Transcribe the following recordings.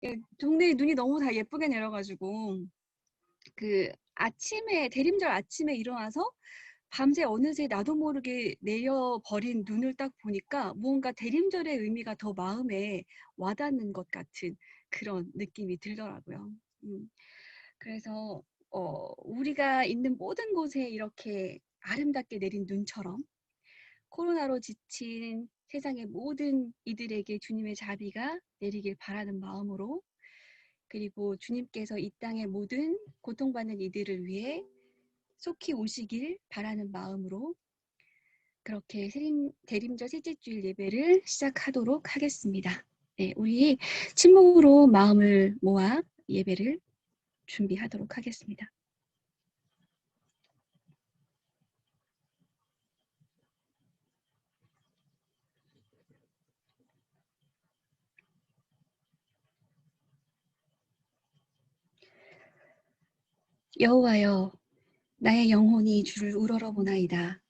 예, 동네에 눈이 너무 다 예쁘게 내려가지고 그 아침에 대림절 아침에 일어나서 밤새 어느새 나도 모르게 내려버린 눈을 딱 보니까 무언가 대림절의 의미가 더 마음에 와닿는 것 같은 그런 느낌이 들더라고요. 그래서 우리가 있는 모든 곳에 이렇게 아름답게 내린 눈처럼 코로나로 지친 세상의 모든 이들에게 주님의 자비가 내리길 바라는 마음으로, 그리고 주님께서 이 땅의 모든 고통받는 이들을 위해 속히 오시길 바라는 마음으로 그렇게 대림절 셋째 주일 예배를 시작하도록 하겠습니다. 네, 우리 침묵으로 마음을 모아 예배를 준비하도록 하겠습니다. 여호와여, 나의 영혼이 주를 우러러보나이다.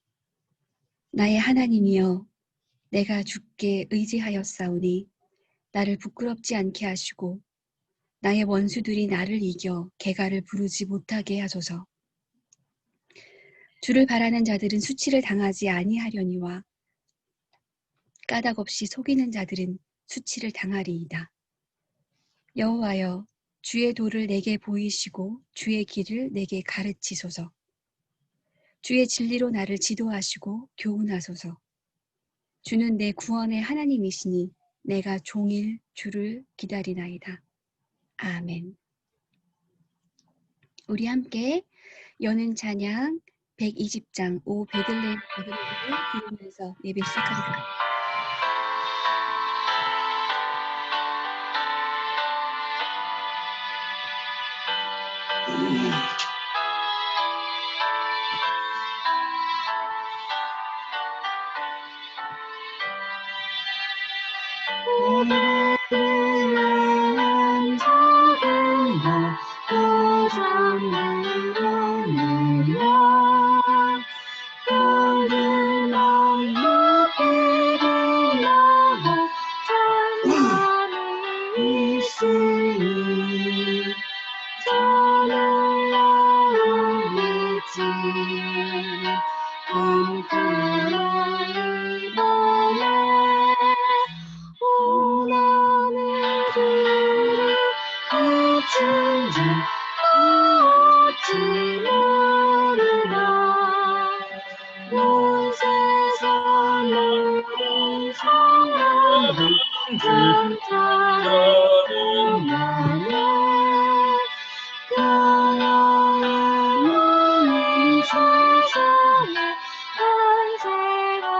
나의 하나님이여, 내가 주께 의지하였사오니 나를 부끄럽지 않게 하시고 나의 원수들이 나를 이겨 개가를 부르지 못하게 하소서. 주를 바라는 자들은 수치를 당하지 아니하려니와 까닭없이 속이는 자들은 수치를 당하리이다. 여호와여, 주의 도를 내게 보이시고 주의 길을 내게 가르치소서. 주의 진리로 나를 지도하시고 교훈하소서. 주는 내 구원의 하나님이시니 내가 종일 주를 기다리나이다. 아멘. 우리 함께 여는 찬양 120장 오 베들레헴 아그네를 부르면서 예배 시작하겠습니다. 베들레헴 작은 것 요정들로 내려 모든 왕국들이 나고 찬양이 있으니 저는 나오겠지 꿈꾸는 밤에 오나늘을 그친 자 어찌 모르나 온 세상 모든 성령들 전처럼 나네 평화의 영이 세상에 탄생하였도다.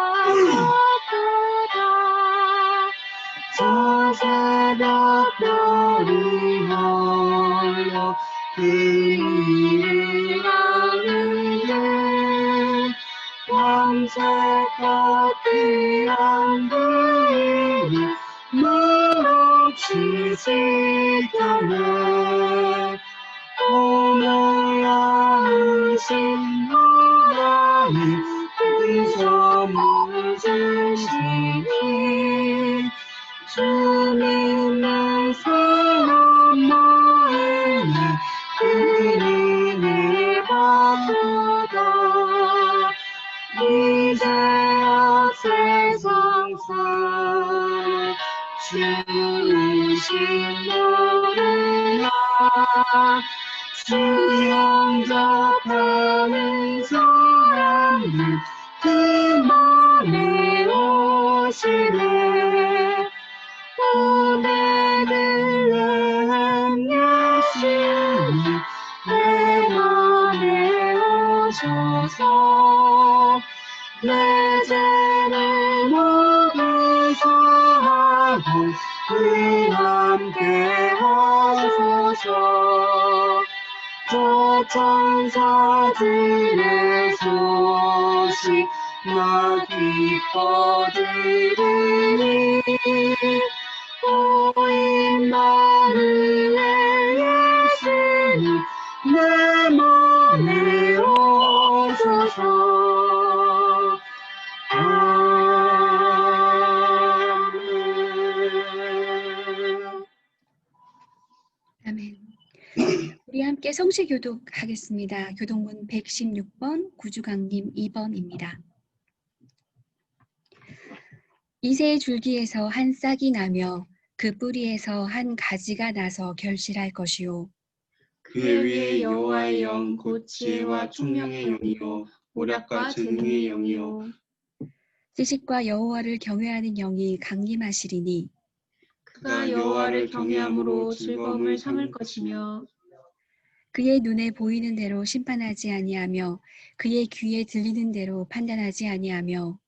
저 새벽별이 홀로 그 일을 아는데 밤새껏 귀한 그일을 몹시 지켰네. 오늘 나으신 하나님 그 선물 주시니 주님의 새로운 마음에 그림을 바꾸다. 이제야 세상 사람 주이신 노래나 주 영접하는 사람들 그 맘에 오시네. 오 베들레헴 예수님 내 맘에 오셔서 내 죄를 모두 사하고 함께 하소서. 저 천사들의 소식 나 기뻐 들으니 오 임마누엘 예수님 내 맘에 오소서. 아멘. 아멘. 우리 함께 성시 교독하겠습니다. 교독문 116번 구주강님 2번입니다. 이새의 줄기에서 한 싹이 나며 그 뿌리에서 한 가지가 나서 결실할 것이요. 그의 위에 여호와의 영 곧 지혜와 총명의 영이요 모략과 재능의 영이요 지식과 여호와를 경외하는 영이 강림하시리니 그가 여호와를 경외함으로 즐거움을 삼을 것이며 그의 눈에 보이는 대로 심판하지 아니하며 그의 귀에 들리는 대로 판단하지 아니하며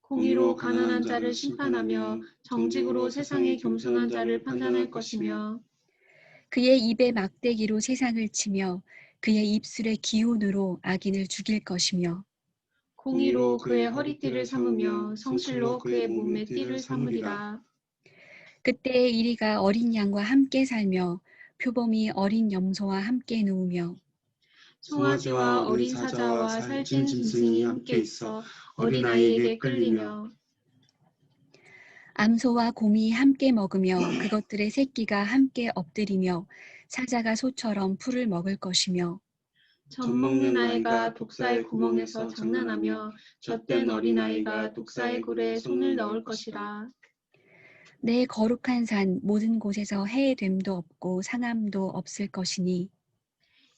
공의로 가난한 자를 심판하며 정직으로 세상의 겸손한 자를 판단할 것이며 그의 입에 막대기로 세상을 치며 그의 입술의 기운으로 악인을 죽일 것이며 공의로 그의 허리띠를 삼으며 성실로 그의 몸에 띠를 삼으리라. 그때의 이리가 어린 양과 함께 살며 표범이 어린 염소와 함께 누우며 송아지와 어린 사자와 살찐 짐승이 함께 있어 어린아이에게 끌리며 암소와 곰이 함께 먹으며 그것들의 새끼가 함께 엎드리며 사자가 소처럼 풀을 먹을 것이며 젖 먹는 아이가 독사의 구멍에서 장난하며 젖된 어린아이가 독사의 굴에 손을 넣을 것이라. 내 거룩한 산 모든 곳에서 해됨도 없고 상함도 없을 것이니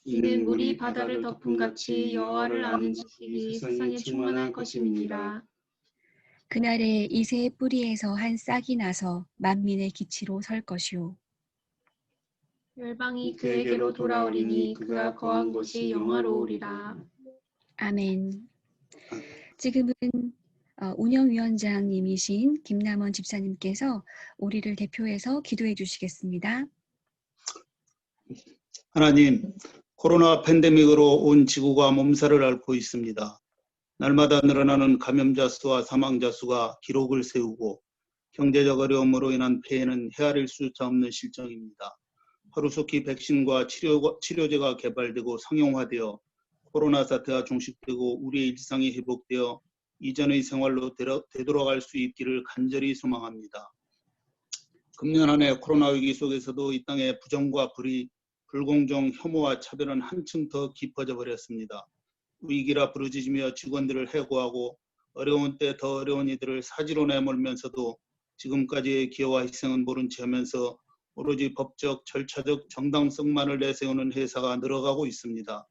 이는 물이 바다를 덮음같이 여호와를 아는 지식이 세상에 충만할 것임이니라. 그날에 이새의 뿌리에서 한 싹이 나서 만민의 기치로 설 것이요. 열방이 그에게로 돌아오리니 그가 거한 곳이 영화로우리라. 아멘. 지금은 운영위원장님이신 김남원 집사님께서 우리를 대표해서 기도해 주시겠습니다. 하나님, 코로나 팬데믹으로 온 지구가 몸살을 앓고 있습니다. 날마다 늘어나는 감염자 수와 사망자 수가 기록을 세우고 경제적 어려움으로 인한 폐해는 헤아릴 수차 없는 실정입니다. 하루속히 백신과 치료제가 개발되고 상용화되어 코로나 사태가 종식되고 우리의 일상이 회복되어 이전의 생활로 되돌아갈 수 있기를 간절히 소망합니다. 금년 한 해 코로나 위기 속에서도 이 땅의 부정과 불의, 불공정, 혐오와 차별은 한층 더 깊어져 버렸습니다. 위기라 부르짖으며 직원들을 해고하고 어려운 때 더 어려운 이들을 사지로 내몰면서도 지금까지의 기여와 희생은 모른 채 하면서 오로지 법적, 절차적 정당성만을 내세우는 회사가 늘어가고 있습니다.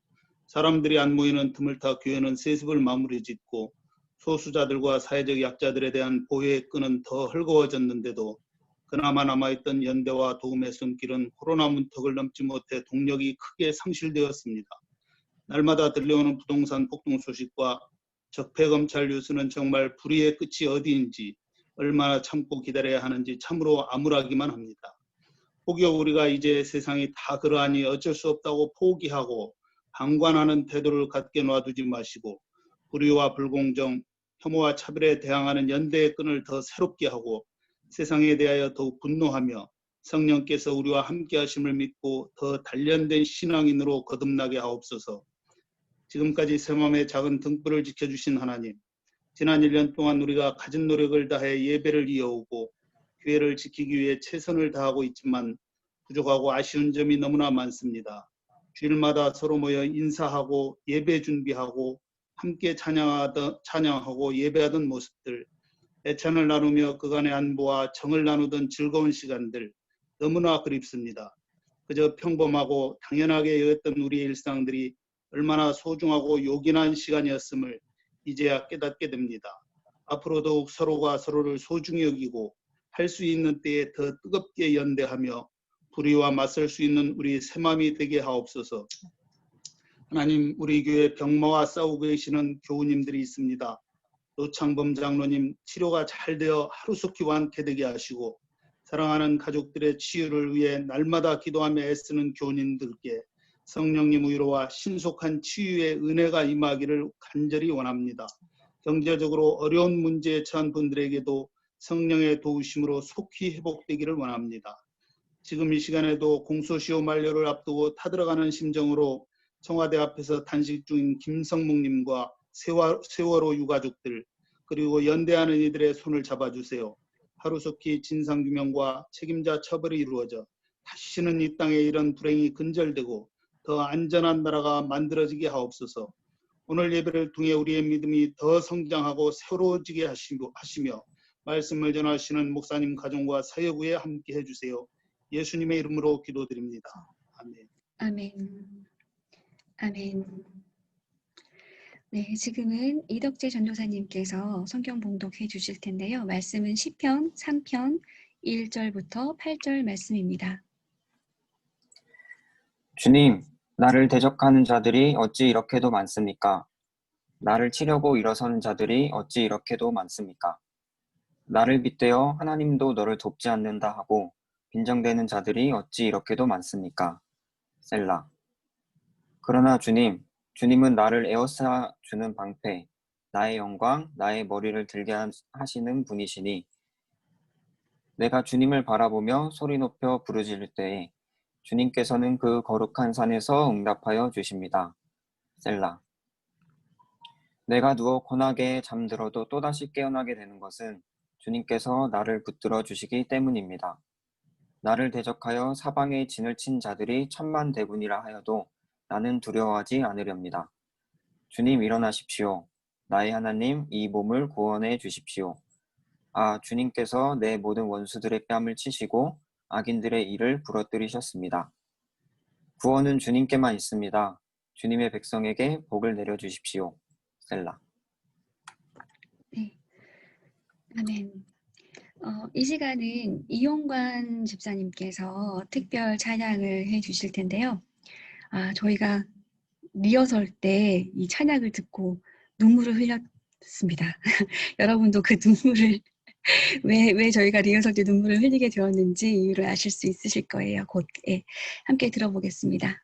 사람들이 안 모이는 틈을 타 교회는 세습을 마무리 짓고 소수자들과 사회적 약자들에 대한 보호의 끈은 더 헐거워졌는데도 그나마 남아있던 연대와 도움의 손길은 코로나 문턱을 넘지 못해 동력이 크게 상실되었습니다. 날마다 들려오는 부동산 폭등 소식과 적폐검찰 뉴스는 정말 불의의 끝이 어디인지 얼마나 참고 기다려야 하는지 참으로 암울하기만 합니다. 혹여 우리가 이제 세상이 다 그러하니 어쩔 수 없다고 포기하고 방관하는 태도를 갖게 놔두지 마시고 불의와 불공정, 혐오와 차별에 대항하는 연대의 끈을 더 새롭게 하고 세상에 대하여 더욱 분노하며 성령께서 우리와 함께 하심을 믿고 더 단련된 신앙인으로 거듭나게 하옵소서. 지금까지 새마음의 작은 등불을 지켜주신 하나님, 지난 1년 동안 우리가 가진 노력을 다해 예배를 이어오고 교회를 지키기 위해 최선을 다하고 있지만 부족하고 아쉬운 점이 너무나 많습니다. 주일마다 서로 모여 인사하고 예배 준비하고 함께 찬양하고 예배하던 모습들, 애찬을 나누며 그간의 안보와 정을 나누던 즐거운 시간들 너무나 그립습니다. 그저 평범하고 당연하게 여겼던 우리의 일상들이 얼마나 소중하고 요긴한 시간이었음을 이제야 깨닫게 됩니다. 앞으로 더욱 서로가 서로를 소중히 여기고 할 수 있는 때에 더 뜨겁게 연대하며 불의와 맞설 수 있는 우리 새마음이 되게 하옵소서. 하나님, 우리 교회 병마와 싸우고 계시는 교우님들이 있습니다. 노창범 장로님 치료가 잘 되어 하루속히 완쾌되게 하시고 사랑하는 가족들의 치유를 위해 날마다 기도하며 애쓰는 교우님들께 성령님 위로와 신속한 치유의 은혜가 임하기를 간절히 원합니다. 경제적으로 어려운 문제에 처한 분들에게도 성령의 도우심으로 속히 회복되기를 원합니다. 지금 이 시간에도 공소시효 만료를 앞두고 타들어가는 심정으로 청와대 앞에서 단식 중인 김성묵님과 세월호 유가족들 그리고 연대하는 이들의 손을 잡아주세요. 하루속히 진상규명과 책임자 처벌이 이루어져 다시는 이 땅에 이런 불행이 근절되고 더 안전한 나라가 만들어지게 하옵소서. 오늘 예배를 통해 우리의 믿음이 더 성장하고 새로워지게 하시며 말씀을 전하시는 목사님 가정과 사역부에 함께 해주세요. 예수님의 이름으로 기도드립니다. 아멘. 아멘. 아멘. 네, 지금은 이덕재 전도사님께서 성경 봉독해 주실 텐데요. 말씀은 시편 3편 1절부터 8절 말씀입니다. 주님, 나를 대적하는 자들이 어찌 이렇게도 많습니까? 나를 치려고 일어서는 자들이 어찌 이렇게도 많습니까? 나를 빗대어 하나님도 너를 돕지 않는다 하고 빈정대는 자들이 어찌 이렇게도 많습니까? 셀라. 그러나 주님은 나를 에워싸 주는 방패, 나의 영광, 나의 머리를 들게 하시는 분이시니 내가 주님을 바라보며 소리 높여 부르짖을 때에 주님께서는 그 거룩한 산에서 응답하여 주십니다. 셀라. 내가 누워 고나게 잠들어도 또다시 깨어나게 되는 것은 주님께서 나를 붙들어 주시기 때문입니다. 나를 대적하여 사방에 진을 친 자들이 천만대군이라 하여도 나는 두려워하지 않으렵니다. 주님 일어나십시오. 나의 하나님 이 몸을 구원해 주십시오. 아, 주님께서 내 모든 원수들의 뺨을 치시고 악인들의 일을 부러뜨리셨습니다. 구원은 주님께만 있습니다. 주님의 백성에게 복을 내려주십시오. 셀라. 네, 아멘. 이 시간은 이용관 집사님께서 특별 찬양을 해 주실 텐데요. 저희가 리허설 때 이 찬양을 듣고 눈물을 흘렸습니다. 여러분도 그 눈물을 왜 저희가 리허설 때 눈물을 흘리게 되었는지 이유를 아실 수 있으실 거예요. 곧 함께 들어보겠습니다.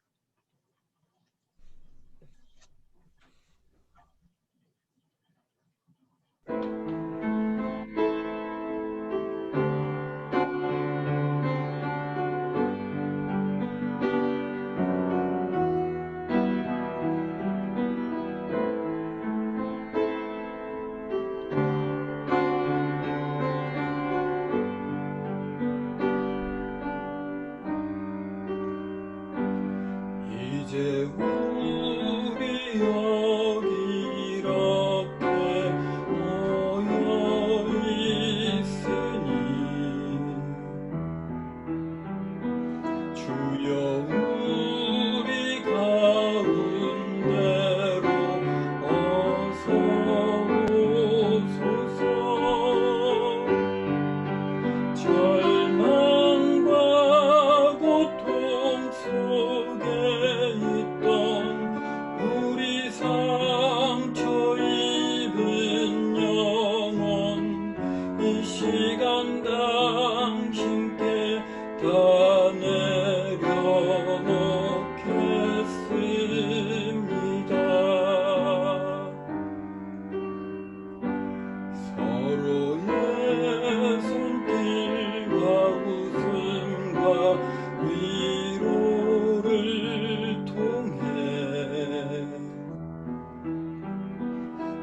이제 우리 여기 이렇게 모여 있으니 주여 우리 가운데로 어서 오소서. 절망과 고통 속에 있던 우리 상처 입은 영혼 이 시간 당신께 다 내려놓겠습니다. 서로의 손길과 웃음과 위로를 통해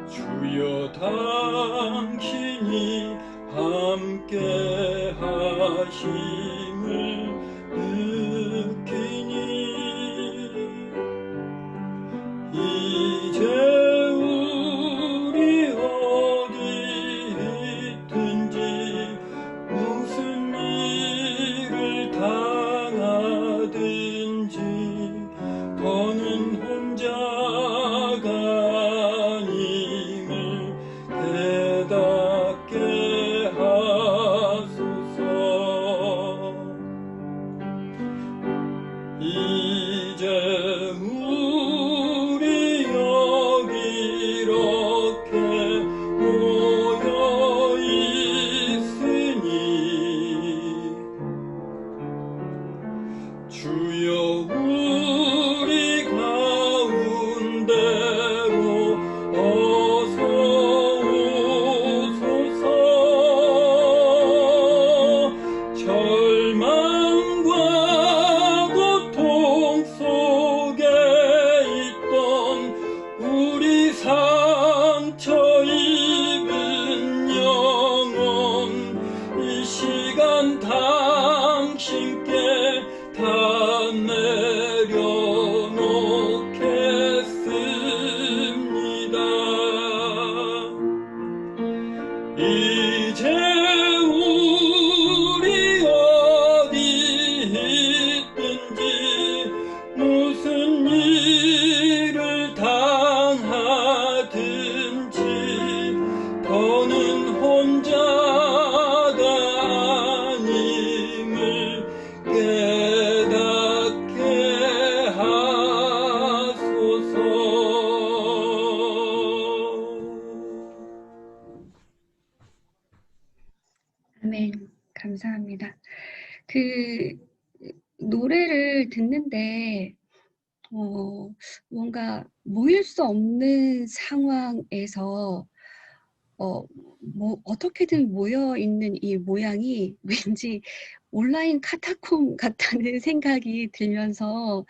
주여 당신이 함께 하심을 느끼니 이제 우리 어디 있든지 무슨 일을 당하든지 더는 혼자가 아님을 깨닫게 하소서. 이제 우리 여기 이렇게 모여 있으니 주여 우리 가운데로 어서 오소서. 절망과 고통 속에 있던 우리 상처 입은 영혼 이 시간 당신께 내려놓겠습니다. 이제 우리 어디 있든지 무슨 일을 당하든지 더는 혼자가 아님을 깨닫게 하소서. 아멘. 감사합니다. 그 노래를 듣는데 뭔가 모일 수 없는 상황에서 어떻게든 모여 있는 이 모양이 왠지 온라인 카타콤 같다는 생각이 들면서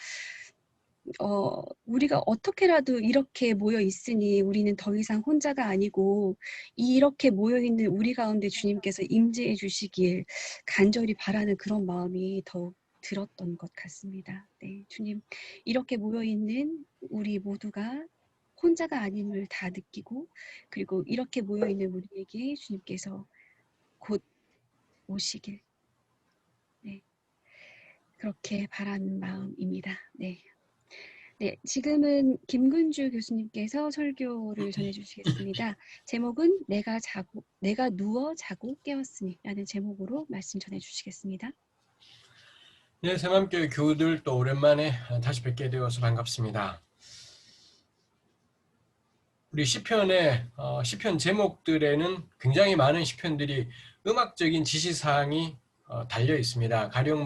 우리가 어떻게라도 이렇게 모여 있으니 우리는 더 이상 혼자가 아니고 이렇게 모여 있는 우리 가운데 주님께서 임재해 주시길 간절히 바라는 그런 마음이 더욱 들었던 것 같습니다. 네, 주님, 이렇게 모여 있는 우리 모두가 혼자가 아님을 다 느끼고, 그리고 이렇게 모여 있는 우리에게 주님께서 곧 오시길, 네, 그렇게 바라는 마음입니다. 네. 네, 지금은 김근주 교수님께서 설교를 전해주시겠습니다. 제목은 내가 누워 자고 깨었으니라는 제목으로 말씀 전해주시겠습니다. 네, 새맘교회 교우들 또 오랜만에 다시 뵙게 되어서 반갑습니다. 우리 시편의 시편 제목들에는 굉장히 많은 시편들이 음악적인 지시사항이 달려 있습니다. 가령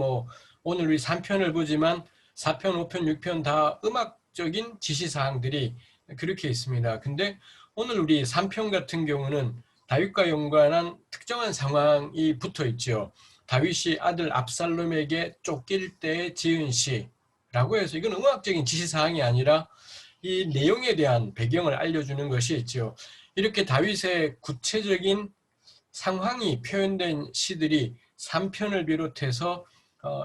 오늘 우리 3편을 보지만 4편, 5편, 6편 다 음악적인 지시사항들이 그렇게 있습니다. 근데 오늘 우리 3편 같은 경우는 다윗과 연관한 특정한 상황이 붙어 있죠. 다윗이 아들 압살롬에게 쫓길 때 지은 시라고 해서 이건 음악적인 지시사항이 아니라 이 내용에 대한 배경을 알려주는 것이 있죠. 이렇게 다윗의 구체적인 상황이 표현된 시들이 3편을 비롯해서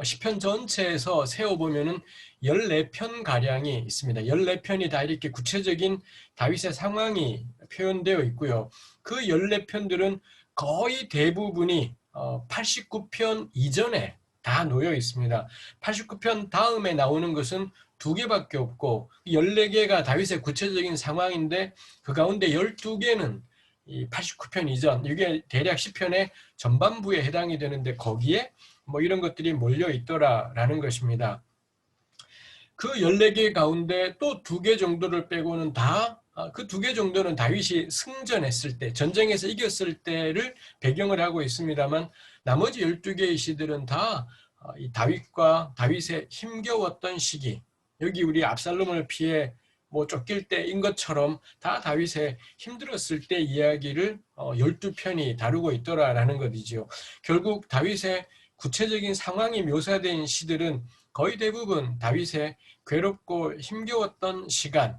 시편 전체에서 세어보면은 14편가량이 있습니다. 14편이 다 이렇게 구체적인 다윗의 상황이 표현되어 있고요. 그 14편들은 거의 대부분이 89편 이전에 다 놓여 있습니다. 89편 다음에 나오는 것은 2개밖에 없고 14개가 다윗의 구체적인 상황인데 그 가운데 12개는 이 89편 이전, 이게 대략 시편의 전반부에 해당이 되는데 거기에 이런 것들이 몰려 있더라라는 것입니다. 그 14개 가운데 또 2개 정도를 빼고는 다 그 2개 정도는 다윗이 승전했을 때, 전쟁에서 이겼을 때를 배경을 하고 있습니다만 나머지 12개의 시들은 다 이 다윗과 다윗의 힘겨웠던 시기, 여기 우리 압살롬을 피해 쫓길 때인 것처럼 다 다윗의 힘들었을 때 이야기를 12편이 다루고 있더라라는 것이지요. 결국 다윗의 구체적인 상황이 묘사된 시들은 거의 대부분 다윗의 괴롭고 힘겨웠던 시간을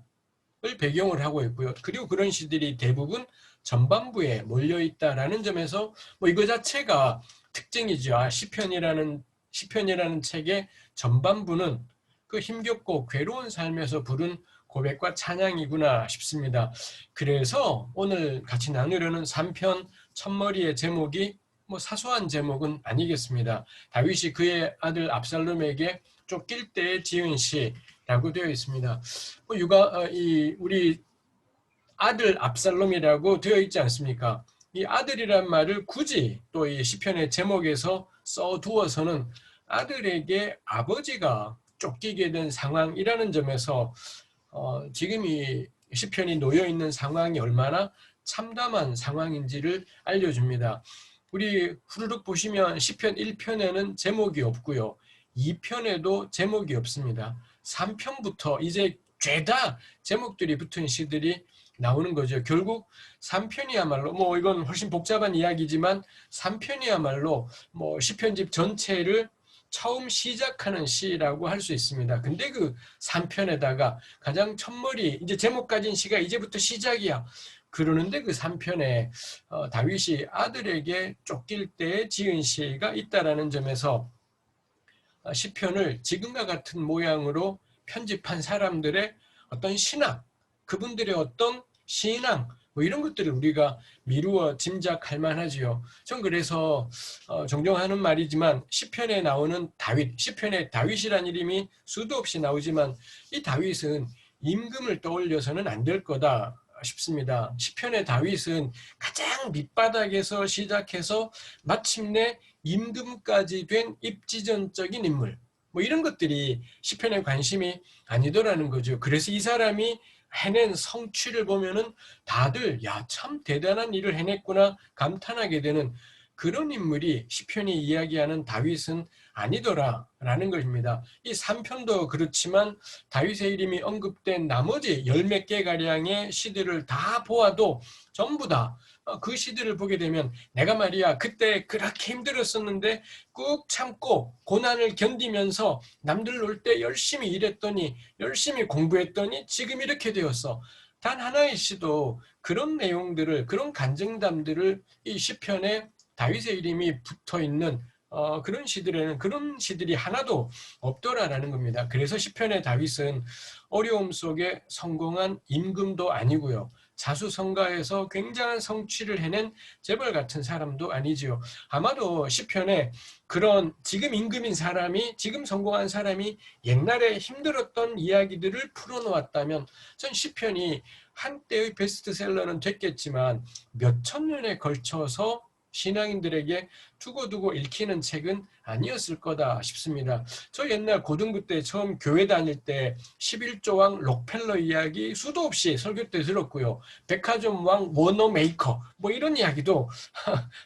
배경을 하고 있고요. 그리고 그런 시들이 대부분 전반부에 몰려있다라는 점에서 이거 자체가 특징이죠. 시편이라는 책의 전반부는 그 힘겹고 괴로운 삶에서 부른 고백과 찬양이구나 싶습니다. 그래서 오늘 같이 나누려는 3편 첫머리의 제목이 사소한 제목은 아니겠습니다. 다윗이 그의 아들 압살롬에게 쫓길 때에 지은 시라고 되어 있습니다. 우리 아들 압살롬이라고 되어 있지 않습니까? 이 아들이란 말을 굳이 또 이 시편의 제목에서 써두어서는 아들에게 아버지가 쫓기게 된 상황이라는 점에서 지금 이 시편이 놓여 있는 상황이 얼마나 참담한 상황인지를 알려줍니다. 우리 후루룩 보시면 시편 1편에는 제목이 없고요. 2편에도 제목이 없습니다. 3편부터 이제 죄다 제목들이 붙은 시들이 나오는 거죠. 결국 3편이야말로 이건 훨씬 복잡한 이야기지만 3편이야말로 시편집 전체를 처음 시작하는 시라고 할 수 있습니다. 근데 그 3편에다가 가장 첫머리, 이제 제목 가진 시가 이제부터 시작이야. 그러는데 그 3편에 다윗이 아들에게 쫓길 때 지은 시가 있다라는 점에서 시편을 지금과 같은 모양으로 편집한 사람들의 어떤 신학, 그분들의 어떤 신앙, 뭐 이런 것들을 우리가 미루어 짐작할 만하지요. 전 그래서 종종 하는 말이지만 시편에 나오는 다윗, 시편에 다윗이란 이름이 수도 없이 나오지만 이 다윗은 임금을 떠올려서는 안 될 거다 싶습니다. 시편의 다윗은 가장 밑바닥에서 시작해서 마침내 임금까지 된 입지전적인 인물, 뭐 이런 것들이 시편의 관심이 아니더라는 거죠. 그래서 이 사람이 해낸 성취를 보면은 다들 야, 참 대단한 일을 해냈구나 감탄하게 되는 그런 인물이 시편이 이야기하는 다윗은 아니더라라는 것입니다. 이 3편도 그렇지만 다윗의 이름이 언급된 나머지 열 몇 개 가량의 시들을 다 보아도 전부 다 그 시들을 보게 되면 내가 말이야 그때 그렇게 힘들었었는데 꾹 참고 고난을 견디면서 남들 놀 때 열심히 일했더니 열심히 공부했더니 지금 이렇게 되었어. 단 하나의 시도 그런 내용들을, 그런 간증담들을 이 시편에 다윗의 이름이 붙어 있는 그런 시들에는 그런 시들이 하나도 없더라라는 겁니다. 그래서 시편의 다윗은 어려움 속에 성공한 임금도 아니고요. 자수성가해서 굉장한 성취를 해낸 재벌 같은 사람도 아니지요. 아마도 시편에 그런 지금 임금인 사람이, 지금 성공한 사람이 옛날에 힘들었던 이야기들을 풀어놓았다면 전 시편이 한때의 베스트셀러는 됐겠지만 몇천 년에 걸쳐서 신앙인들에게 두고두고 읽히는 책은 아니었을 거다 싶습니다. 저 옛날 고등부 때 처음 교회 다닐 때 11조왕 록펠러 이야기 수도 없이 설교 때 들었고요. 백화점 왕 워너 메이커 뭐 이런 이야기도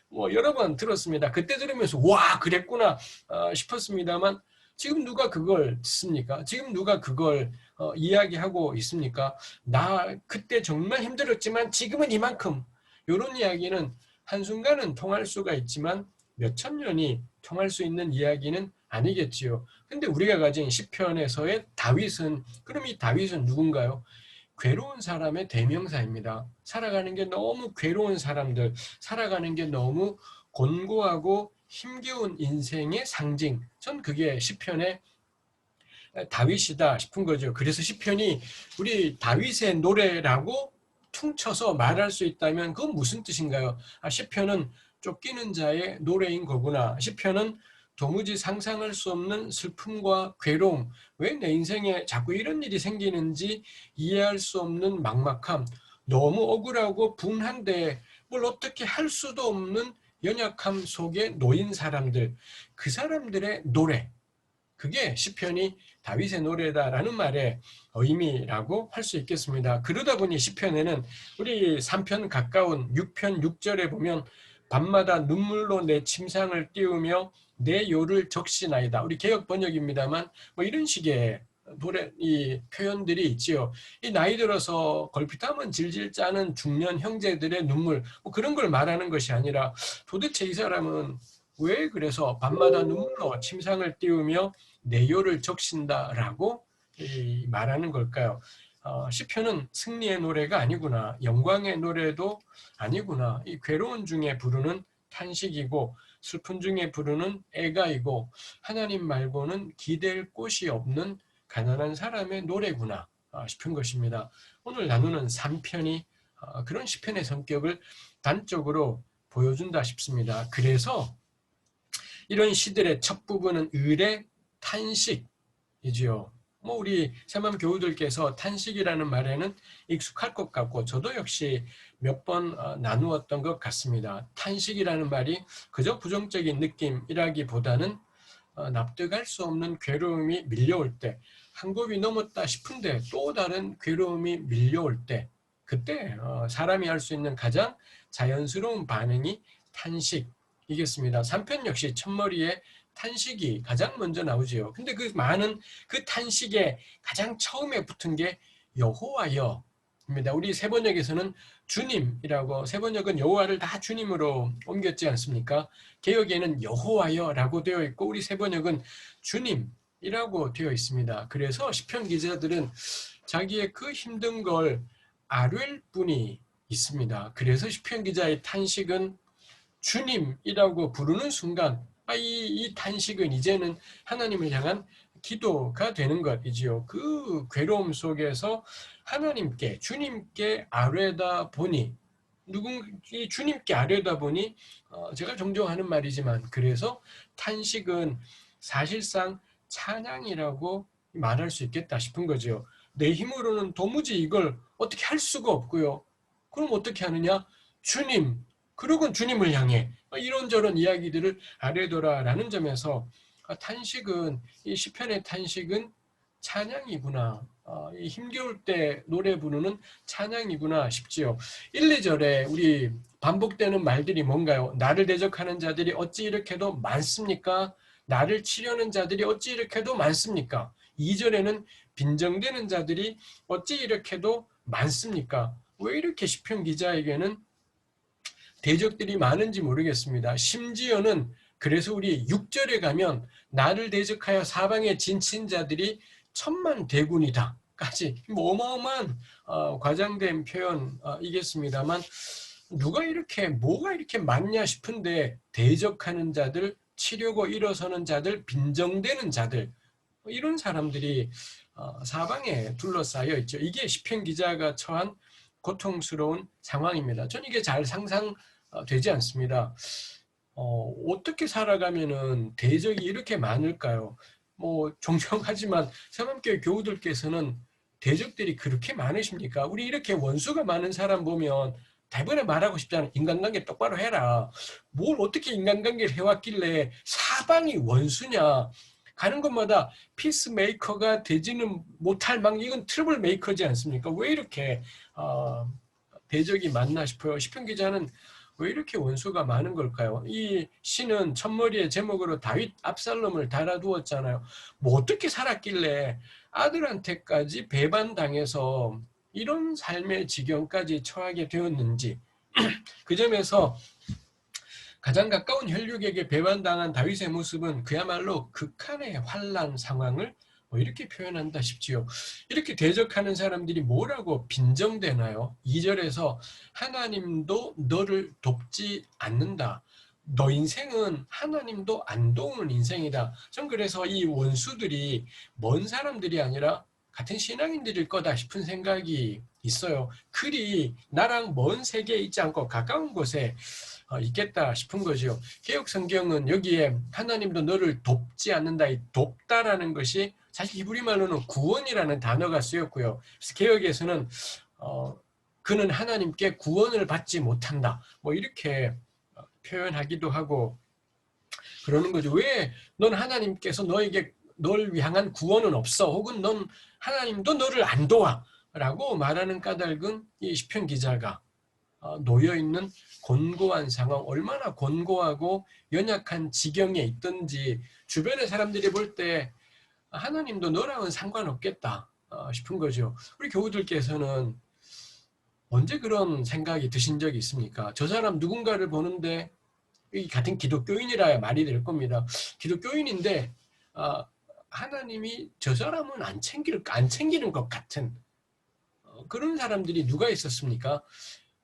뭐 여러 번 들었습니다. 그때 들으면서 와 그랬구나 싶었습니다만 지금 누가 그걸 듣습니까? 지금 누가 그걸 이야기하고 있습니까? 나 그때 정말 힘들었지만 지금은 이만큼 이런 이야기는 한순간은 통할 수가 있지만 몇천 년이 통할 수 있는 이야기는 아니겠지요. 근데 우리가 가진 시편에서의 다윗은, 그럼 이 다윗은 누군가요? 괴로운 사람의 대명사입니다. 살아가는 게 너무 괴로운 사람들, 살아가는 게 너무 곤고하고 힘겨운 인생의 상징. 전 그게 시편의 다윗이다 싶은 거죠. 그래서 시편이 우리 다윗의 노래라고 퉁쳐서 말할 수 있다면 그건 무슨 뜻인가요? 시편은 쫓기는 자의 노래인 거구나. 시편은 도무지 상상할 수 없는 슬픔과 괴로움, 왜 내 인생에 자꾸 이런 일이 생기는지 이해할 수 없는 막막함, 너무 억울하고 분한데 뭘 어떻게 할 수도 없는 연약함 속에 놓인 사람들, 그 사람들의 노래, 그게 시편이 다윗의 노래다라는 말의 의미라고 할 수 있겠습니다. 그러다 보니 시편에는 우리 3편 가까운 6편 6절에 보면 밤마다 눈물로 내 침상을 띄우며 내 요를 적시나이다. 우리 개역 번역입니다만 뭐 이런 식의 노래 이 표현들이 있지요. 이 나이 들어서 걸핏하면 질질 짜는 중년 형제들의 눈물 뭐 그런 걸 말하는 것이 아니라 도대체 이 사람은 왜 그래서 밤마다 눈물로 침상을 띄우며 내요를 적신다라고 말하는 걸까요? 시편은 승리의 노래가 아니구나, 영광의 노래도 아니구나. 이 괴로운 중에 부르는 탄식이고 슬픈 중에 부르는 애가이고 하나님 말고는 기댈 곳이 없는 가난한 사람의 노래구나 싶은 것입니다. 오늘 나누는 3편이 그런 시편의 성격을 단적으로 보여준다 싶습니다. 그래서 이런 시들의 첫 부분은 을의 탄식이지요. 뭐 우리 새맘 교우들께서 탄식이라는 말에는 익숙할 것 같고 저도 역시 몇 번 나누었던 것 같습니다. 탄식이라는 말이 그저 부정적인 느낌이라기보다는 납득할 수 없는 괴로움이 밀려올 때, 한 곱이 넘었다 싶은데 또 다른 괴로움이 밀려올 때, 그때 사람이 할 수 있는 가장 자연스러운 반응이 탄식이겠습니다. 3편 역시 첫머리에 탄식이 가장 먼저 나오지요. 근데 그 많은 그 탄식에 가장 처음에 붙은 게 여호와여입니다. 우리 세번역에서는 주님이라고, 세번역은 여호와를 다 주님으로 옮겼지 않습니까? 개역에는 여호와여라고 되어 있고 우리 세번역은 주님이라고 되어 있습니다. 그래서 시편 기자들은 자기의 그 힘든 걸 아뢰일 분이 있습니다. 그래서 시편 기자의 탄식은 주님이라고 부르는 순간 이 탄식은 이제는 하나님을 향한 기도가 되는 것이지요. 그 괴로움 속에서 하나님께, 주님께 아뢰다 보니, 이 주님께 아뢰다 보니, 제가 종종 하는 말이지만, 그래서 탄식은 사실상 찬양이라고 말할 수 있겠다 싶은 거죠. 내 힘으로는 도무지 이걸 어떻게 할 수가 없고요. 그럼 어떻게 하느냐? 주님, 그러곤 주님을 향해 이런저런 이야기들을 아뢰더라라는 점에서 탄식은, 이 시편의 탄식은 찬양이구나. 이 힘겨울 때 노래 부르는 찬양이구나 싶지요. 1, 2절에 우리 반복되는 말들이 뭔가요? 나를 대적하는 자들이 어찌 이렇게도 많습니까? 나를 치려는 자들이 어찌 이렇게도 많습니까? 2절에는 빈정되는 자들이 어찌 이렇게도 많습니까? 왜 이렇게 시편 기자에게는 대적들이 많은지 모르겠습니다. 심지어는 그래서 우리 6절에 가면 나를 대적하여 사방에 진친 자들이 천만대군이다 까지 어마어마한 과장된 표현이겠습니다만, 뭐가 이렇게 많냐 싶은데 대적하는 자들, 치려고 일어서는 자들, 빈정되는 자들, 이런 사람들이 사방에 둘러싸여 있죠. 이게 시편 기자가 처한 고통스러운 상황입니다. 저는 이게 잘 상상되지 않습니다. 어떻게 살아가면은 대적이 이렇게 많을까요? 종종 하지만 새맘교회 교우들께서는 대적들이 그렇게 많으십니까? 우리 이렇게 원수가 많은 사람 보면 대번에 말하고 싶잖아요. 인간관계 똑바로 해라. 뭘 어떻게 인간관계를 해왔길래 사방이 원수냐. 가는 곳마다 피스메이커가 되지는 못할 망, 이건 트러블 메이커지 않습니까? 왜 이렇게 대적이 많나 싶어요. 시편 기자는 왜 이렇게 원수가 많은 걸까요? 이 시는 첫머리의 제목으로 다윗 압살롬을 달아두었잖아요. 어떻게 살았길래 아들한테까지 배반당해서 이런 삶의 지경까지 처하게 되었는지, 그 점에서 가장 가까운 혈육에게 배반당한 다윗의 모습은 그야말로 극한의 환난 상황을 이렇게 표현한다 싶지요. 이렇게 대적하는 사람들이 뭐라고 빈정대나요? 2절에서 하나님도 너를 돕지 않는다. 너 인생은 하나님도 안 도우는 인생이다. 전 그래서 이 원수들이 먼 사람들이 아니라 같은 신앙인들일 거다 싶은 생각이 있어요. 그리 나랑 먼 세계에 있지 않고 가까운 곳에 있겠다 싶은 거죠. 개역 성경은 여기에 하나님도 너를 돕지 않는다, 이 돕다라는 것이 사실 히브리 말로는 구원이라는 단어가 쓰였고요. 그래서 개역에서는 그는 하나님께 구원을 받지 못한다, 이렇게 표현하기도 하고 그러는 거죠. 왜 넌 하나님께서 널 향한 구원은 없어, 혹은 넌 하나님도 너를 안 도와 라고 말하는 까닭은 이 시편 기자가 놓여있는 곤고한 상황, 얼마나 곤고하고 연약한 지경에 있든지 주변의 사람들이 볼 때 하나님도 너랑은 상관없겠다 싶은 거죠. 우리 교우들께서는 언제 그런 생각이 드신 적이 있습니까? 저 사람 누군가를 보는데, 같은 기독교인이라야 말이 될 겁니다. 기독교인인데 하나님이 저 사람은 안 챙기는 것 같은 그런 사람들이 누가 있었습니까?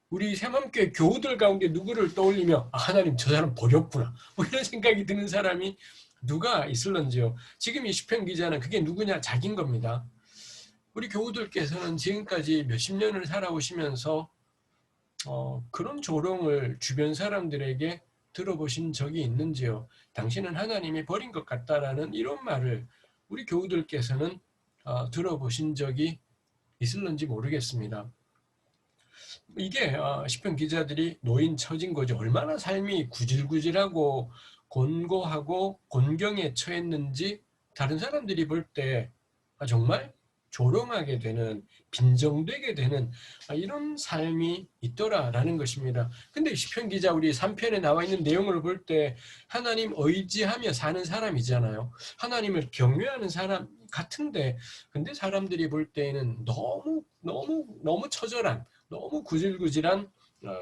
우리 새맘교회 교우들 가운데 누구를 떠올리며 하나님 저 사람 버렸구나, 이런 생각이 드는 사람이 누가 있을런지요. 지금 이 시편 기자는 그게 누구냐? 자기인 겁니다. 우리 교우들께서는 지금까지 몇십 년을 살아오시면서 그런 조롱을 주변 사람들에게 들어보신 적이 있는지요? 당신은 하나님이 버린 것 같다라는 이런 말을 우리 교우들께서는 들어보신 적이 있을런지 모르겠습니다. 이게 시편 기자들이 놓인 처진 거죠. 얼마나 삶이 구질구질하고 곤고하고 곤경에 처했는지 다른 사람들이 볼 때 정말 조롱하게 되는, 빈정되게 되는 이런 삶이 있더라라는 것입니다. 근데 시편 기자 우리 3편에 나와 있는 내용을 볼 때 하나님 의지하며 사는 사람이잖아요. 하나님을 경외하는 사람 같은데, 근데 사람들이 볼 때에는 너무 처절한, 너무 구질구질한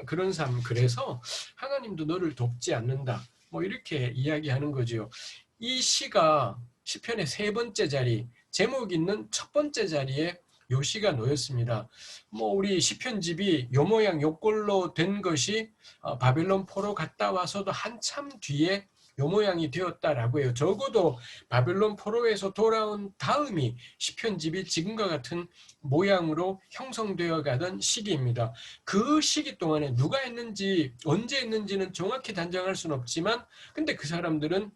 그런 삶, 그래서 하나님도 너를 돕지 않는다, 이렇게 이야기하는 거죠. 이 시가 시편의 세 번째 자리, 제목 있는 첫 번째 자리에 요 시가 놓였습니다. 우리 시편집이 요 모양 요 꼴로 된 것이 바벨론 포로 갔다 와서도 한참 뒤에 요 모양이 되었다라고 해요. 적어도 바벨론 포로에서 돌아온 다음이 시편집이 지금과 같은 모양으로 형성되어 가던 시기입니다. 그 시기 동안에 누가 했는지 언제 했는지는 정확히 단정할 수는 없지만 근데 그 사람들은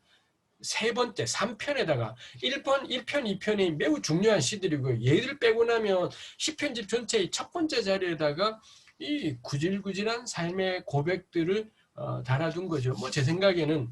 세 번째 3편에다가 1편, 2편이 매우 중요한 시들이고요. 얘들 빼고 나면 시편집 전체의 첫 번째 자리에다가 이 구질구질한 삶의 고백들을 달아둔 거죠. 뭐 제 생각에는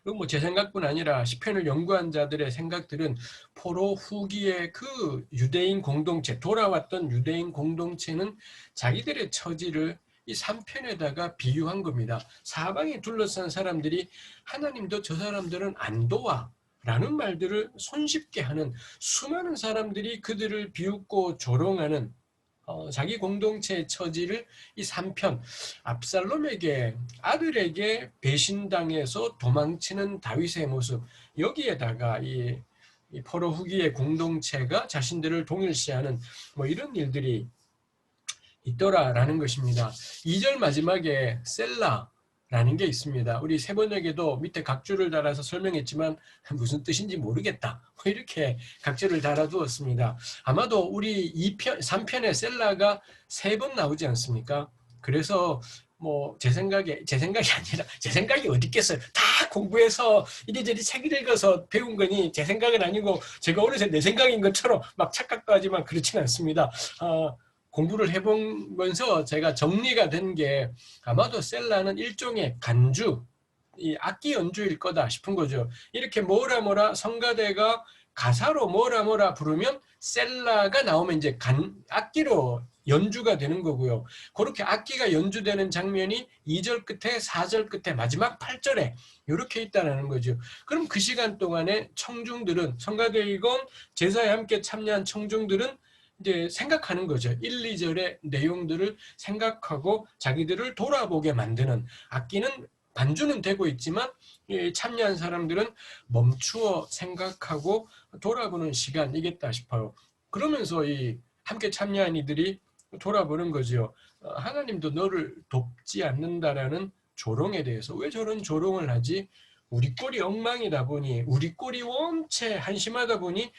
뭐 제 생각뿐 아니라 시편을 연구한 자들의 생각들은 포로 후기의 그 유대인 공동체, 돌아왔던 유대인 공동체는 자기들의 처지를 이 3편에다가 비유한 겁니다. 사방에 둘러싼 사람들이 하나님도 저 사람들은 안 도와 라는 말들을 손쉽게 하는 수많은 사람들이 그들을 비웃고 조롱하는 자기 공동체의 처지를 이 3편 압살롬에게 아들에게 배신당해서 도망치는 다윗의 모습 여기에다가 이 포로 후기의 공동체가 자신들을 동일시하는 뭐 이런 일들이 있더라라는 것입니다. 2절 마지막에 셀라라는 게 있습니다. 우리 세번역에도 밑에 각주를 달아서 설명했지만 무슨 뜻인지 모르겠다. 이렇게 각주를 달아두었습니다. 아마도 우리 3편의 셀라가 3번 나오지 않습니까? 그래서 뭐 제 생각이 아니라 제 생각이 어디 있겠어요. 다 공부해서 이리저리 책을 읽어서 배운 거니 제 생각은 아니고 제가 어느새 내 생각인 것처럼 막 착각도 하지만 그렇지는 않습니다. 공부를 해보면서 제가 정리가 된 게 아마도 셀라는 일종의 간주, 이 악기 연주일 거다 싶은 거죠. 이렇게 뭐라 성가대가 가사로 뭐라 부르면 셀라가 나오면 이제 악기로 연주가 되는 거고요. 그렇게 악기가 연주되는 장면이 2절 끝에 4절 끝에 마지막 8절에 이렇게 있다는 거죠. 그럼 그 시간 동안에 청중들은 성가대이건 제사에 함께 참여한 청중들은 이제 생각하는 거죠. 1, 2절의 내용들을 생각하고 자기들을 돌아보게 만드는 악기는 반주는 되고 있지만 참여한 사람들은 멈추어 생각하고 돌아보는 시간이겠다 싶어요. 그러면서 이 함께 참여한 이들이 돌아보는 거죠. 하나님도 너를 돕지 않는다라는 조롱에 대해서 왜 저런 조롱을 하지? 우리 꼴이 엉망이다 보니 우리 꼴이 원체 한심하다 보니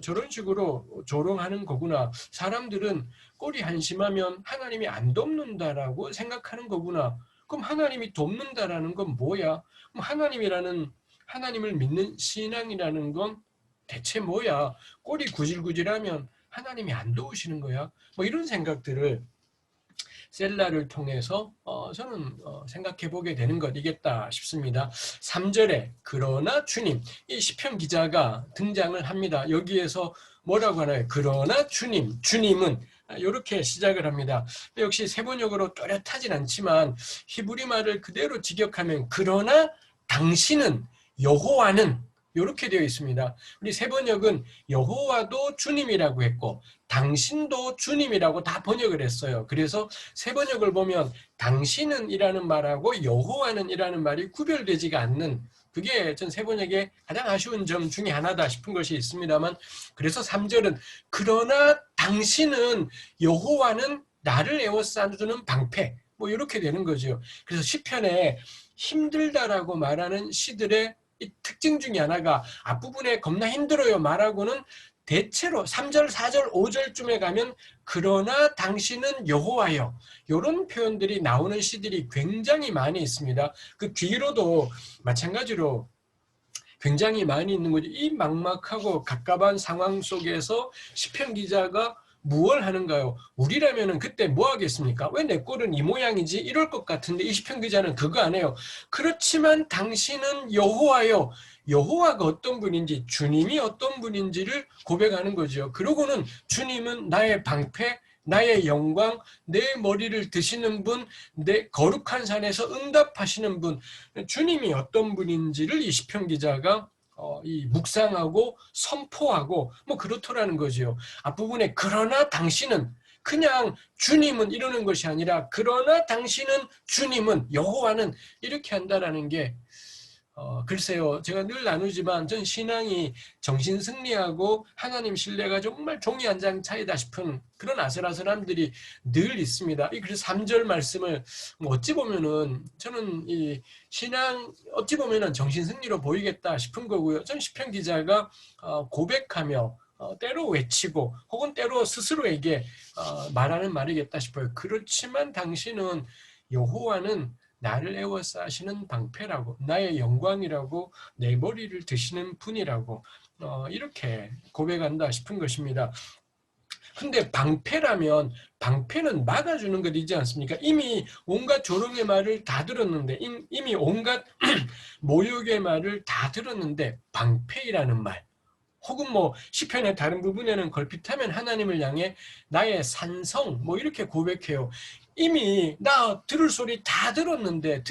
저런 식으로 조롱하는 거구나. 사람들은 꼴이 한심하면 하나님이 안 돕는다라고 생각하는 거구나. 그럼 하나님이 돕는다라는 건 뭐야? 그럼 하나님을 믿는 신앙이라는 건 대체 뭐야? 꼴이 구질구질하면 하나님이 안 도우시는 거야? 뭐 이런 생각들을 셀라를 통해서 저는 생각해 보게 되는 것이겠다 싶습니다. 3절에 그러나 주님, 이 시편 기자가 등장을 합니다. 여기에서 뭐라고 하나요? 그러나 주님은 이렇게 시작을 합니다. 역시 세번역으로 또렷하진 않지만 히브리 말을 그대로 직역하면 그러나 당신은 여호와는 이렇게 되어 있습니다. 우리 세번역은 여호와도 주님이라고 했고 당신도 주님이라고 다 번역을 했어요. 그래서 세번역을 보면 당신은 이라는 말하고 여호와는 이라는 말이 구별되지가 않는 그게 전 세번역의 가장 아쉬운 점 중에 하나다 싶은 것이 있습니다만 그래서 3절은 그러나 당신은 여호와는 나를 에워싸주는 방패 뭐 이렇게 되는 거죠. 그래서 시편에 힘들다라고 말하는 시들의 이 특징 중에 하나가 앞부분에 겁나 힘들어요 말하고는 대체로 3절, 4절, 5절쯤에 가면 그러나 당신은 여호와여 이런 표현들이 나오는 시들이 굉장히 많이 있습니다. 그 뒤로도 마찬가지로 굉장히 많이 있는 거죠. 이 막막하고 갑갑한 상황 속에서 시편 기자가 무엇을 하는가요? 우리라면은 그때 뭐 하겠습니까? 왜 내 꼴은 이 모양이지? 이럴 것 같은데 이 시편 기자는 그거 안 해요. 그렇지만 당신은 여호와요. 여호와가 어떤 분인지 주님이 어떤 분인지를 고백하는 거죠. 그러고는 주님은 나의 방패, 나의 영광, 내 머리를 드시는 분, 내 거룩한 산에서 응답하시는 분, 주님이 어떤 분인지를 이 시편 기자가 이 묵상하고 선포하고 뭐 그렇더라는 거죠. 앞부분에 그러나 당신은 그냥 주님은 이러는 것이 아니라 그러나 당신은 주님은 여호와는 이렇게 한다라는 게 글쎄요, 제가 늘 나누지만 전 신앙이 정신 승리하고 하나님 신뢰가 정말 종이 한 장 차이다 싶은 그런 아슬아슬함들이 늘 있습니다. 그래서 3절 말씀을 어찌 보면은 저는 이 신앙 어찌 보면은 정신 승리로 보이겠다 싶은 거고요. 전 시편 기자가 고백하며 때로 외치고 혹은 때로 스스로에게 말하는 말이겠다 싶어요. 그렇지만 당신은 여호와는 나를 에워싸시는 방패라고, 나의 영광이라고, 내 머리를 드시는 분이라고 이렇게 고백한다 싶은 것입니다. 근데 방패라면 방패는 막아주는 것이지 않습니까? 이미 온갖 조롱의 말을 다 들었는데, 이미 온갖 모욕의 말을 다 들었는데 방패이라는 말, 혹은 뭐 시편의 다른 부분에는 걸핏하면 하나님을 향해 나의 산성 뭐 이렇게 고백해요. 이미 나 들을 소리 다 들었는데,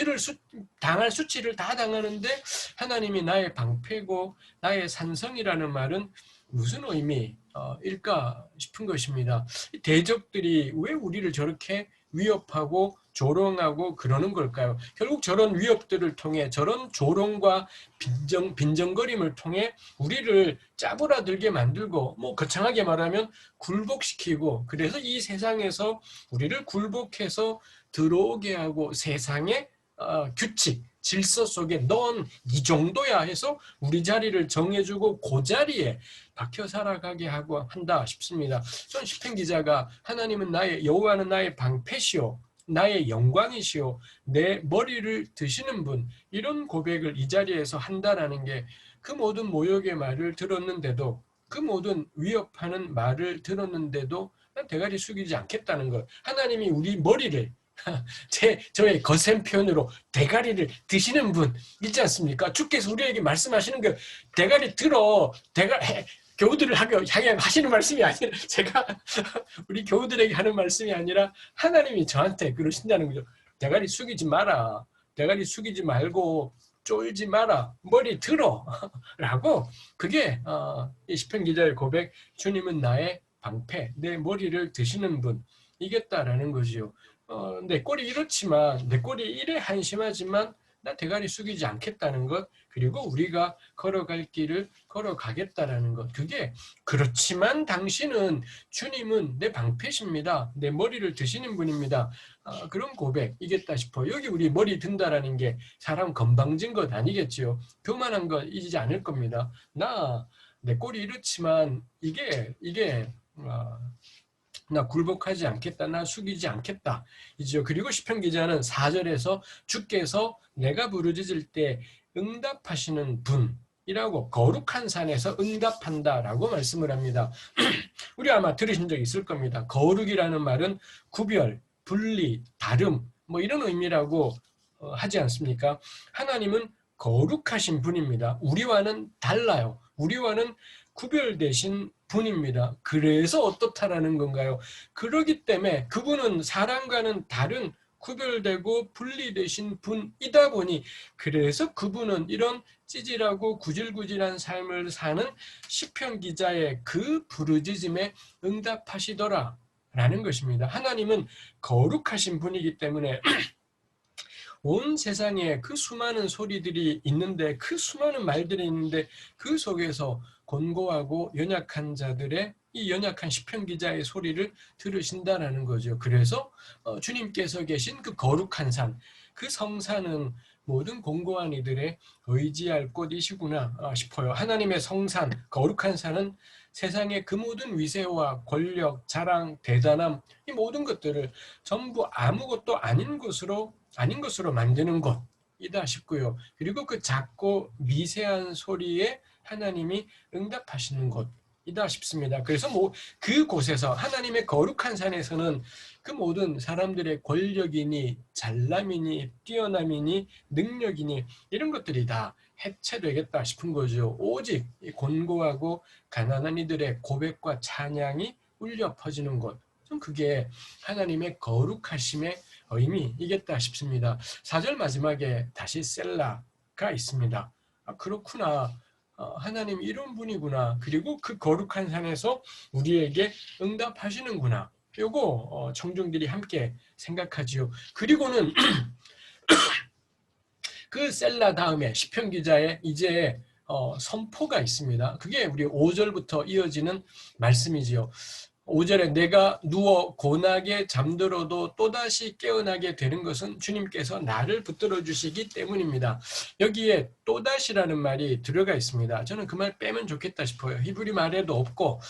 당할 수치를 다 당하는데 하나님이 나의 방패고 나의 산성이라는 말은 무슨 의미일까 싶은 것입니다. 대적들이 왜 우리를 저렇게 위협하고 조롱하고 그러는 걸까요? 결국 저런 위협들을 통해, 저런 조롱과 빈정거림을 통해 우리를 짜부라들게 만들고, 뭐 거창하게 말하면 굴복시키고, 그래서 이 세상에서 우리를 굴복해서 들어오게 하고 세상의 규칙, 질서 속에 넌 이 정도야 해서 우리 자리를 정해주고 그 자리에 박혀 살아가게 하고 한다 싶습니다. 전 시편 기자가 하나님은 여호와는 나의 방패시오, 나의 영광이시오, 내 머리를 드시는 분, 이런 고백을 이 자리에서 한다라는 게, 그 모든 모욕의 말을 들었는데도, 그 모든 위협하는 말을 들었는데도 난 대가리 숙이지 않겠다는 것. 하나님이 우리 머리를 저의 거센 표현으로 대가리를 드시는 분 있지 않습니까? 주께서 우리에게 말씀하시는 게 대가리 들어, 교우들을 향해 하시는 말씀이 아니라, 제가 우리 교우들에게 하는 말씀이 아니라 하나님이 저한테 그러신다는 거죠. 대가리 숙이지 마라, 대가리 숙이지 말고 쫄지 마라, 머리 들어 라고. 그게 이 시편 기자의 고백, 주님은 나의 방패, 내 머리를 드시는 분 이겠다라는 것이요. 내 꼴이 이렇지만, 내 꼴이 이래 한심하지만 나 대가리 숙이지 않겠다는 것, 그리고 우리가 걸어갈 길을 걸어가겠다라는 것. 그게, 그렇지만 당신은, 주님은 내 방패십니다, 내 머리를 드시는 분입니다, 그런 고백이겠다 싶어. 여기 우리 머리 든다라는 게 사람 건방진 것 아니겠지요. 교만한 것이지 않을 겁니다. 내 꼴이 이렇지만 나 굴복하지 않겠다, 나 숙이지 않겠다 이죠. 그리고 시편 기자는 4절에서 주께서 내가 부르짖을 때 응답하시는 분이라고, 거룩한 산에서 응답한다라고 말씀을 합니다. 우리 아마 들으신 적 있을 겁니다. 거룩이라는 말은 구별, 분리, 다름 뭐 이런 의미라고 하지 않습니까? 하나님은 거룩하신 분입니다. 우리와는 달라요. 우리와는 구별되신 분입니다. 그래서 어떻다라는 건가요? 그러기 때문에 그분은 사람과는 다른 구별되고 분리되신 분이다 보니, 그래서 그분은 이런 찌질하고 구질구질한 삶을 사는 시편 기자의 그 부르짖음에 응답하시더라 라는 것입니다. 하나님은 거룩하신 분이기 때문에 온 세상에 그 수많은 소리들이 있는데, 그 수많은 말들이 있는데, 그 속에서 곤고하고 연약한 자들의, 이 연약한 시편 기자의 소리를 들으신다라는 거죠. 그래서 주님께서 계신 그 거룩한 산, 그 성산은 모든 공고한 이들의 의지할 곳이시구나 싶어요. 하나님의 성산, 거룩한 산은 세상의 그 모든 위세와 권력, 자랑, 대단함, 이 모든 것들을 전부 아무것도 아닌 것으로 만드는 것이다 싶고요. 그리고 그 작고 미세한 소리에 하나님이 응답하시는 곳이다 싶습니다. 그래서 그곳에서, 하나님의 거룩한 산에서는 그 모든 사람들의 권력이니 잘남이니 뛰어남이니 능력이니 이런 것들이 다 해체되겠다 싶은 거죠. 오직 곤고하고 가난한 이들의 고백과 찬양이 울려 퍼지는 곳, 그게 하나님의 거룩하심의 의미이겠다 싶습니다. 4절 마지막에 다시 셀라가 있습니다. 그렇구나, 하나님 이런 분이구나, 그리고 그 거룩한 산에서 우리에게 응답하시는구나, 요거 청중들이 함께 생각하지요. 그리고는 그 셀라 다음에 시편 기자의 이제 선포가 있습니다. 그게 우리 5절부터 이어지는 말씀이지요. 5절에 내가 누워 고나게 잠들어도 또다시 깨어나게 되는 것은 주님께서 나를 붙들어 주시기 때문입니다. 여기에 또다시라는 말이 들어가 있습니다. 저는 그 말 빼면 좋겠다 싶어요. 히브리 말에도 없고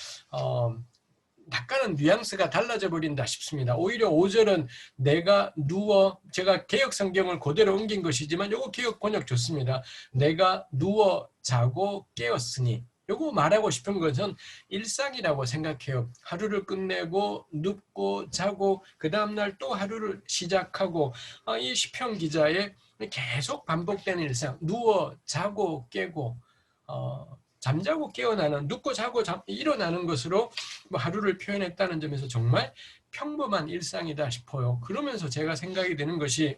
약간은 뉘앙스가 달라져 버린다 싶습니다. 오히려 5절은 내가 누워, 제가 개역 성경을 그대로 옮긴 것이지만 요거 개역 번역 좋습니다. 내가 누워 자고 깨었으니, 요거 말하고 싶은 것은 일상이라고 생각해요. 하루를 끝내고 눕고 자고 그 다음날 또 하루를 시작하고, 이 시편 기자의 계속 반복되는 일상, 누워 자고 깨고 잠자고 깨어나는, 눕고 자고 일어나는 것으로 하루를 표현했다는 점에서 정말 평범한 일상이다 싶어요. 그러면서 제가 생각이 되는 것이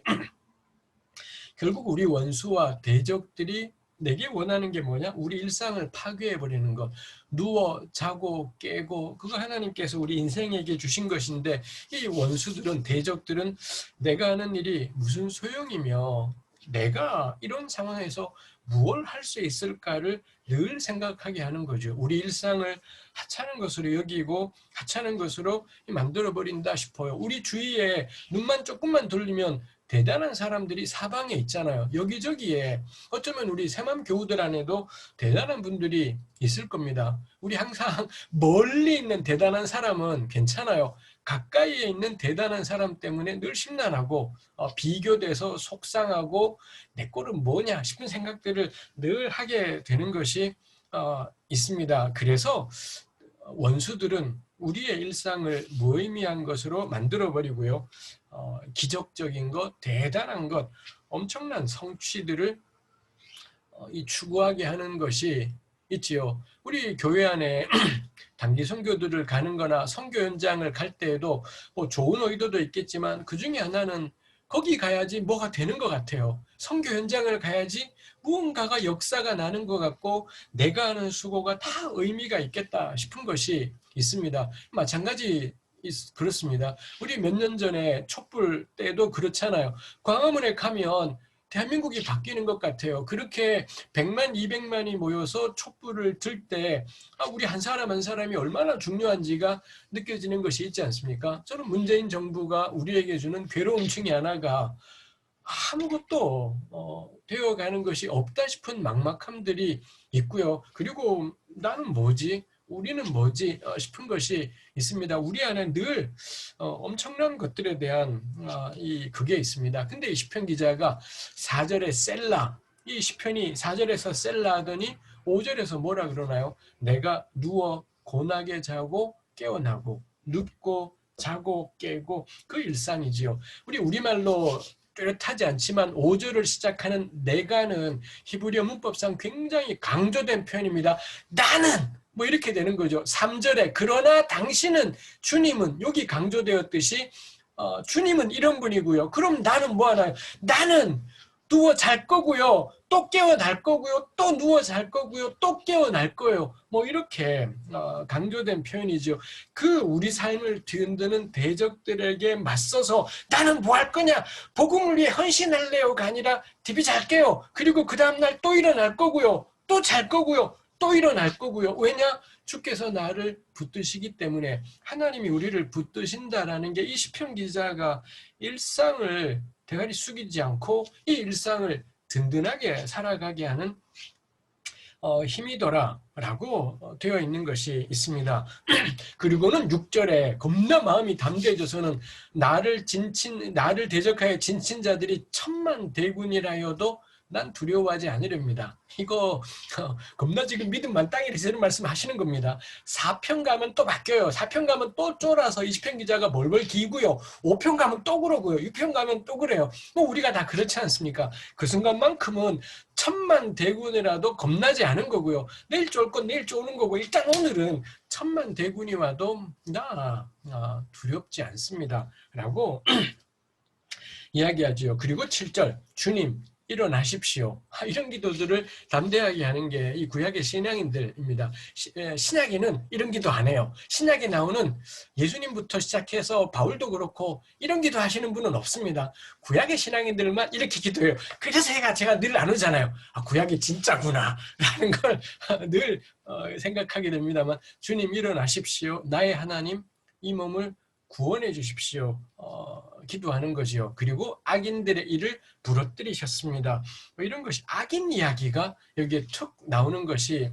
결국 우리 원수와 대적들이 내게 원하는 게 뭐냐? 우리 일상을 파괴해버리는 것. 누워 자고 깨고, 그거 하나님께서 우리 인생에게 주신 것인데, 이 원수들은, 대적들은 내가 하는 일이 무슨 소용이며 내가 이런 상황에서 무엇을 할 수 있을까를 늘 생각하게 하는 거죠. 우리 일상을 하찮은 것으로 여기고 하찮은 것으로 만들어버린다 싶어요. 우리 주위에 눈만 조금만 돌리면 대단한 사람들이 사방에 있잖아요. 여기저기에. 어쩌면 우리 새맘 교우들 안에도 대단한 분들이 있을 겁니다. 우리 항상 멀리 있는 대단한 사람은 괜찮아요. 가까이에 있는 대단한 사람 때문에 늘 심란하고 비교돼서 속상하고 내 꼴은 뭐냐 싶은 생각들을 늘 하게 되는 것이 있습니다. 그래서 원수들은 우리의 일상을 무의미한 것으로 만들어버리고요. 기적적인 것, 대단한 것, 엄청난 성취들을 추구하게 하는 것이 있지요. 우리 교회 안에 단기 선교들을 가는 거나 선교 현장을 갈 때에도 뭐 좋은 의도도 있겠지만 그 중에 하나는 거기 가야지 뭐가 되는 것 같아요. 선교 현장을 가야지 무언가가 역사가 나는 것 같고 내가 하는 수고가 다 의미가 있겠다 싶은 것이 있습니다. 마찬가지 그렇습니다. 우리 몇 년 전에 촛불 때도 그렇잖아요. 광화문에 가면 대한민국이 바뀌는 것 같아요. 그렇게 100만, 200만이 모여서 촛불을 들 때 우리 한 사람 한 사람이 얼마나 중요한지가 느껴지는 것이 있지 않습니까? 저는 문재인 정부가 우리에게 주는 괴로움 중에 하나가 아무것도 되어가는 것이 없다 싶은 막막함들이 있고요. 그리고 나는 뭐지? 우리는 뭐지? 싶은 것이 있습니다. 우리 안에 늘 엄청난 것들에 대한 그게 있습니다. 근데 이 시편 기자가 4절에 셀라, 이 시편이 4절에서 셀라 하더니 5절에서 뭐라 그러나요? 내가 누워 고나게 자고 깨어나고 눕고 자고 깨고 그 일상이지요. 우리말로 뚜렷하지 않지만 5절을 시작하는 내가는 히브리어 문법상 굉장히 강조된 표현입니다. 나는 뭐 이렇게 되는 거죠. 3절에 그러나 당신은, 주님은, 여기 강조되었듯이 주님은 이런 분이고요. 그럼 나는 뭐 하나요? 나는 누워 잘 거고요. 또 깨어날 거고요. 또 누워 잘 거고요. 또 깨어날 거예요. 뭐 이렇게 강조된 표현이죠. 그 우리 삶을 뒤흔드는 대적들에게 맞서서 나는 뭐 할 거냐? 복음을 위해 헌신할래요가 아니라 TV 잘게요. 그리고 그 다음날 또 일어날 거고요. 또 잘 거고요. 또 일어날 거고요. 왜냐? 주께서 나를 붙드시기 때문에. 하나님이 우리를 붙드신다라는 게 이 시편 기자가 일상을 대가리 숙이지 않고 이 일상을 든든하게 살아가게 하는 힘이더라라고 되어 있는 것이 있습니다. 그리고는 6절에 겁나 마음이 담대해져서는 나를 대적하여 진친 자들이 천만 대군이라여도 난 두려워하지 않으렵니다. 이거 겁나 지금 믿음 만땅에 되는 말씀 하시는 겁니다. 4편 가면 또 바뀌어요. 4편 가면 또 쫄아서 20편 기자가 벌벌 기고요. 5편 가면 또 그러고요. 6편 가면 또 그래요. 뭐 우리가 다 그렇지 않습니까? 그 순간만큼은 천만 대군이라도 겁나지 않은 거고요. 내일 쫄 건 내일 쫄는 거고 일단 오늘은 천만 대군이 와도 나 두렵지 않습니다. 라고 이야기하죠. 그리고 7절 주님 일어나십시오. 이런 기도들을 담대하게 하는 게 이 구약의 신앙인들입니다. 신약에는 이런 기도 안 해요. 신약에 나오는 예수님부터 시작해서 바울도 그렇고 이런 기도 하시는 분은 없습니다. 구약의 신앙인들만 이렇게 기도해요. 그래서 제가 늘 나누잖아요. 구약이 진짜구나 라는 걸 늘 생각하게 됩니다만, 주님 일어나십시오. 나의 하나님, 이 몸을 구원해 주십시오. 기도하는 거지요. 그리고 악인들의 일을 부러뜨리셨습니다. 이런 것이 악인 이야기가 여기에 툭 나오는 것이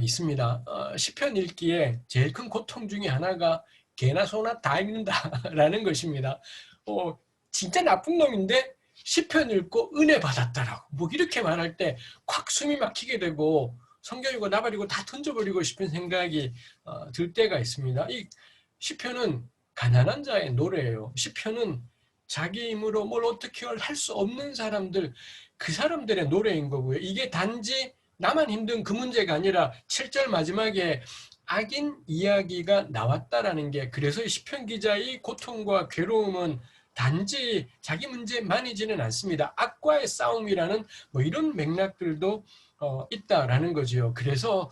있습니다. 시편 읽기에 제일 큰 고통 중에 하나가 개나 소나 다 읽는다라는 것입니다. 진짜 나쁜 놈인데 시편 읽고 은혜 받았다라고 뭐 이렇게 말할 때 콱 숨이 막히게 되고 성경이고 나발이고 다 던져버리고 싶은 생각이 들 때가 있습니다. 이 시편은 가난한 자의 노래예요. 시편은 자기 힘으로 뭘 어떻게 할 수 없는 사람들, 그 사람들의 노래인 거고요. 이게 단지 나만 힘든 그 문제가 아니라 7절 마지막에 악인 이야기가 나왔다라는 게, 그래서 시편 기자의 고통과 괴로움은 단지 자기 문제만이지는 않습니다. 악과의 싸움이라는 뭐 이런 맥락들도 있다라는 거죠. 그래서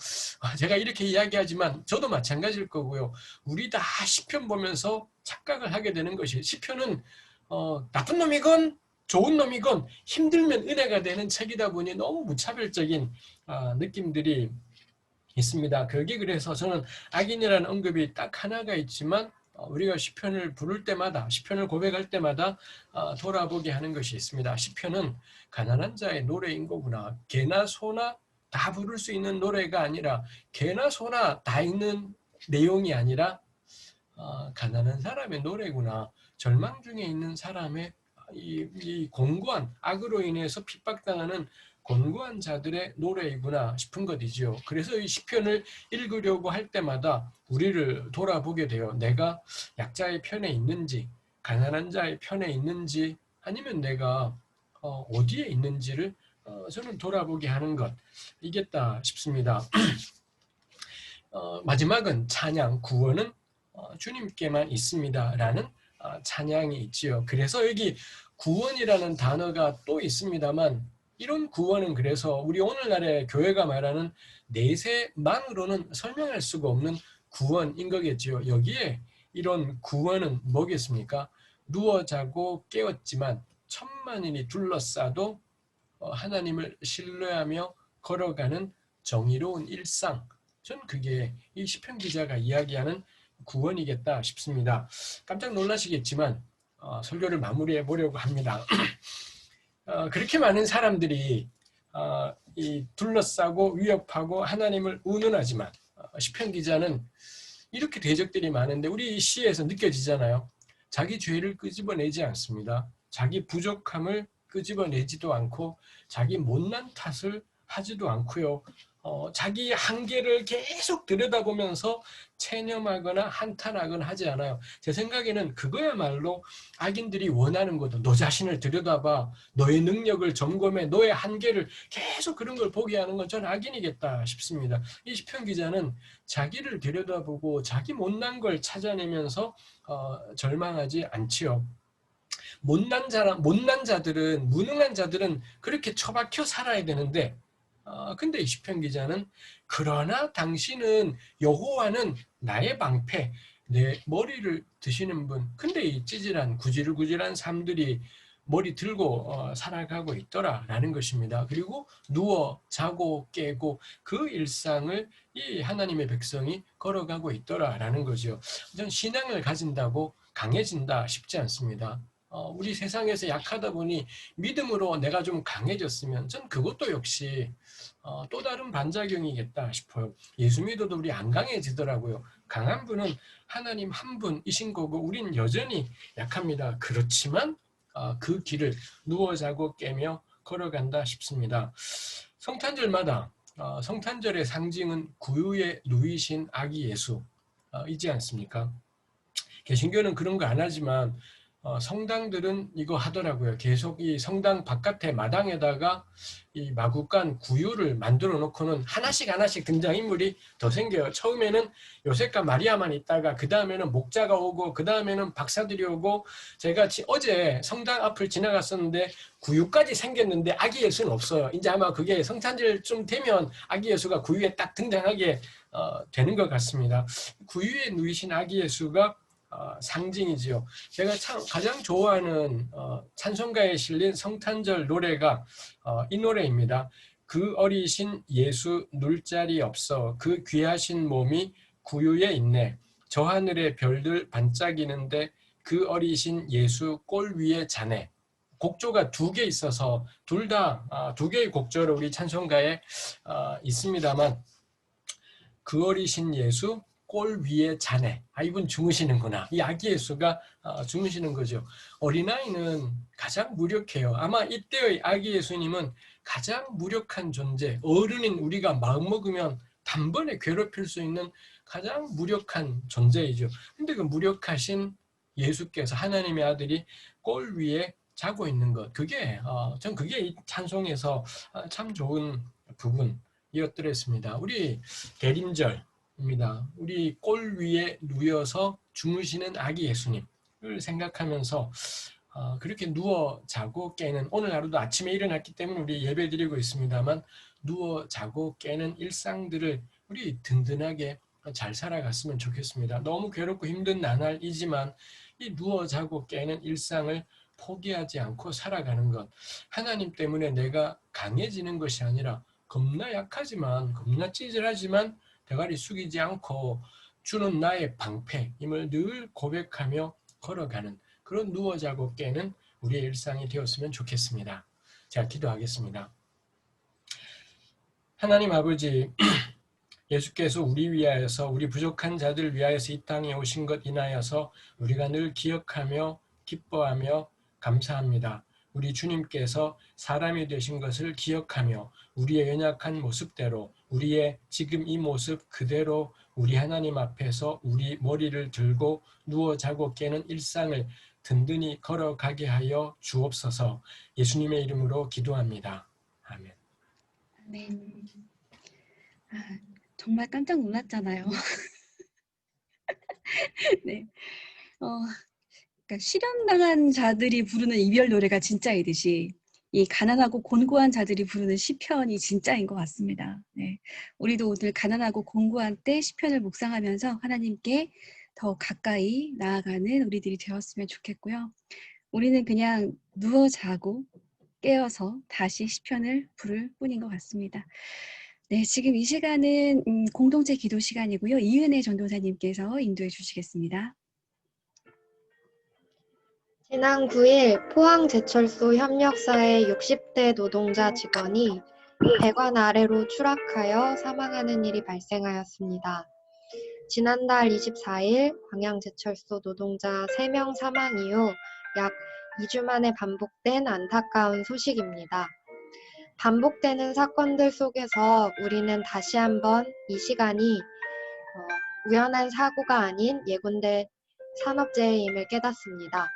제가 이렇게 이야기하지만 저도 마찬가지일 거고요. 우리 다 시편 보면서 착각을 하게 되는 것이, 시편은 나쁜 놈이건 좋은 놈이건 힘들면 은혜가 되는 책이다 보니 너무 무차별적인 느낌들이 있습니다. 그게 그래서 저는 악인이라는 언급이 딱 하나가 있지만 우리가 시편을 부를 때마다, 시편을 고백할 때마다 돌아보게 하는 것이 있습니다. 시편은 가난한 자의 노래인 거구나. 개나 소나 다 부를 수 있는 노래가 아니라, 개나 소나 다 읽는 내용이 아니라 가난한 사람의 노래구나. 절망 중에 있는 사람의 이 곤고한, 악으로 인해서 핍박당하는 곤고한 자들의 노래이구나 싶은 것이지요. 그래서 이 시편을 읽으려고 할 때마다 우리를 돌아보게 돼요. 내가 약자의 편에 있는지, 가난한 자의 편에 있는지, 아니면 내가 어디에 있는지를 저는 돌아보게 하는 것, 이겠다 싶습니다. 마지막은 찬양, 구원은 주님께만 있습니다라는 찬양이 있지요. 그래서 여기 구원이라는 단어가 또 있습니다만, 이런 구원은 그래서 우리 오늘날의 교회가 말하는 내세만으로는 설명할 수가 없는 구원인 거겠지요. 여기에 이런 구원은 뭐겠습니까? 누워 자고 깨었지만 천만인이 둘러싸도 하나님을 신뢰하며 걸어가는 정의로운 일상. 전 그게 이 시편 기자가 이야기하는 구원이겠다 싶습니다. 깜짝 놀라시겠지만 설교를 마무리해 보려고 합니다. 그렇게 많은 사람들이 둘러싸고 위협하고 하나님을 운운하지만 시편 기자는 이렇게 대적들이 많은데 우리 시에서 느껴지잖아요. 자기 죄를 끄집어내지 않습니다. 자기 부족함을 끄집어내지도 않고 자기 못난 탓을 하지도 않고요. 자기 한계를 계속 들여다보면서 체념하거나 한탄하거나 하지 않아요. 제 생각에는 그거야말로 악인들이 원하는 거다. 너 자신을 들여다봐. 너의 능력을 점검해. 너의 한계를 계속 그런 걸 보게 하는 건 저는 악인이겠다 싶습니다. 이 시편 기자는 자기를 들여다보고 자기 못난 걸 찾아내면서 절망하지 않지요. 못난 자들은, 무능한 자들은 그렇게 처박혀 살아야 되는데, 근데 이 시편 기자는 그러나 당신은 여호와는 나의 방패, 내 머리를 드시는 분. 근데 이 찌질한 구질구질한 삶들이 머리 들고 살아가고 있더라라는 것입니다. 그리고 누워 자고 깨고 그 일상을 이 하나님의 백성이 걸어가고 있더라라는 거죠. 전 신앙을 가진다고 강해진다 싶지 않습니다. 우리 세상에서 약하다 보니 믿음으로 내가 좀 강해졌으면 전 그것도 역시 또 다른 반작용이겠다 싶어요. 예수 믿어도 우리 안 강해지더라고요. 강한 분은 하나님 한 분이신 거고 우린 여전히 약합니다. 그렇지만 그 길을 누워 자고 깨며 걸어간다 싶습니다. 성탄절마다 성탄절의 상징은 구유에 누이신 아기 예수 이지 않습니까? 개신교는 그런 거 안 하지만 성당들은 이거 하더라고요. 계속 이 성당 바깥에 마당에다가 이 마구간 구유를 만들어 놓고는 하나씩 등장인물이 더 생겨요. 처음에는 요셉과 마리아만 있다가 그 다음에는 목자가 오고 그 다음에는 박사들이 오고 제가 어제 성당 앞을 지나갔었는데 구유까지 생겼는데 아기 예수는 없어요. 이제 아마 그게 성탄절 좀 되면 아기 예수가 구유에 딱 등장하게 되는 것 같습니다. 구유에 누이신 아기 예수가 상징이지요. 제가 가장 좋아하는 찬송가에 실린 성탄절 노래가 이 노래입니다. 그 어리신 예수 눌 자리 없어 그 귀하신 몸이 구유에 있네. 저 하늘의 별들 반짝이는데 그 어리신 예수 꼴 위에 자네. 곡조가 두 개 있어서 둘 다 두 개의 곡조로 우리 찬송가에 있습니다만 그 어리신 예수 꼴 위에 자네. 이분 주무시는구나. 이 아기 예수가 주무시는 거죠. 어린아이는 가장 무력해요. 아마 이때의 아기 예수님은 가장 무력한 존재, 어른인 우리가 마음먹으면 단번에 괴롭힐 수 있는 가장 무력한 존재이죠. 근데 그 무력하신 예수께서 하나님의 아들이 꼴 위에 자고 있는 것, 전 그게 이 찬송에서 참 좋은 부분이었더랬습니다. 우리 대림절입니다. 우리 꼴 위에 누워서 주무시는 아기 예수님을 생각하면서 그렇게 누워 자고 깨는, 오늘 하루도 아침에 일어났기 때문에 우리 예배 드리고 있습니다만 누워 자고 깨는 일상들을 우리 든든하게 잘 살아갔으면 좋겠습니다. 너무 괴롭고 힘든 나날이지만 이 누워 자고 깨는 일상을 포기하지 않고 살아가는 것, 하나님 때문에 내가 강해지는 것이 아니라 겁나 약하지만 겁나 찌질하지만 대가리 숙이지 않고 주는 나의 방패임을 늘 고백하며 걸어가는 그런 누워 자고 깨는 우리의 일상이 되었으면 좋겠습니다. 제가 기도하겠습니다. 하나님 아버지, 예수께서 우리 위하여서, 우리 부족한 자들 위하여서 이 땅에 오신 것 인하여서 우리가 늘 기억하며 기뻐하며 감사합니다. 우리 주님께서 사람이 되신 것을 기억하며 우리의 연약한 모습대로, 우리의 지금 이 모습 그대로 우리 하나님 앞에서 우리 머리를 들고 누워 자고 깨는 일상을 든든히 걸어가게 하여 주옵소서. 예수님의 이름으로 기도합니다. 아멘. 아멘. 정말 깜짝 놀랐잖아요. 네. 그러니까 실현당한 자들이 부르는 이별 노래가 진짜이듯이 이 가난하고 곤고한 자들이 부르는 시편이 진짜인 것 같습니다. 네. 우리도 오늘 가난하고 곤고한 때 시편을 묵상하면서 하나님께 더 가까이 나아가는 우리들이 되었으면 좋겠고요. 우리는 그냥 누워 자고 깨어서 다시 시편을 부를 뿐인 것 같습니다. 네, 지금 이 시간은 공동체 기도 시간이고요. 이은혜 전도사님께서 인도해 주시겠습니다. 지난 9일 포항제철소 협력사의 60대 노동자 직원이 배관 아래로 추락하여 사망하는 일이 발생하였습니다. 지난달 24일 광양제철소 노동자 3명 사망 이후 약 2주 만에 반복된 안타까운 소식입니다. 반복되는 사건들 속에서 우리는 다시 한번 이 시간이 우연한 사고가 아닌 예군된 산업재해임을 깨닫습니다.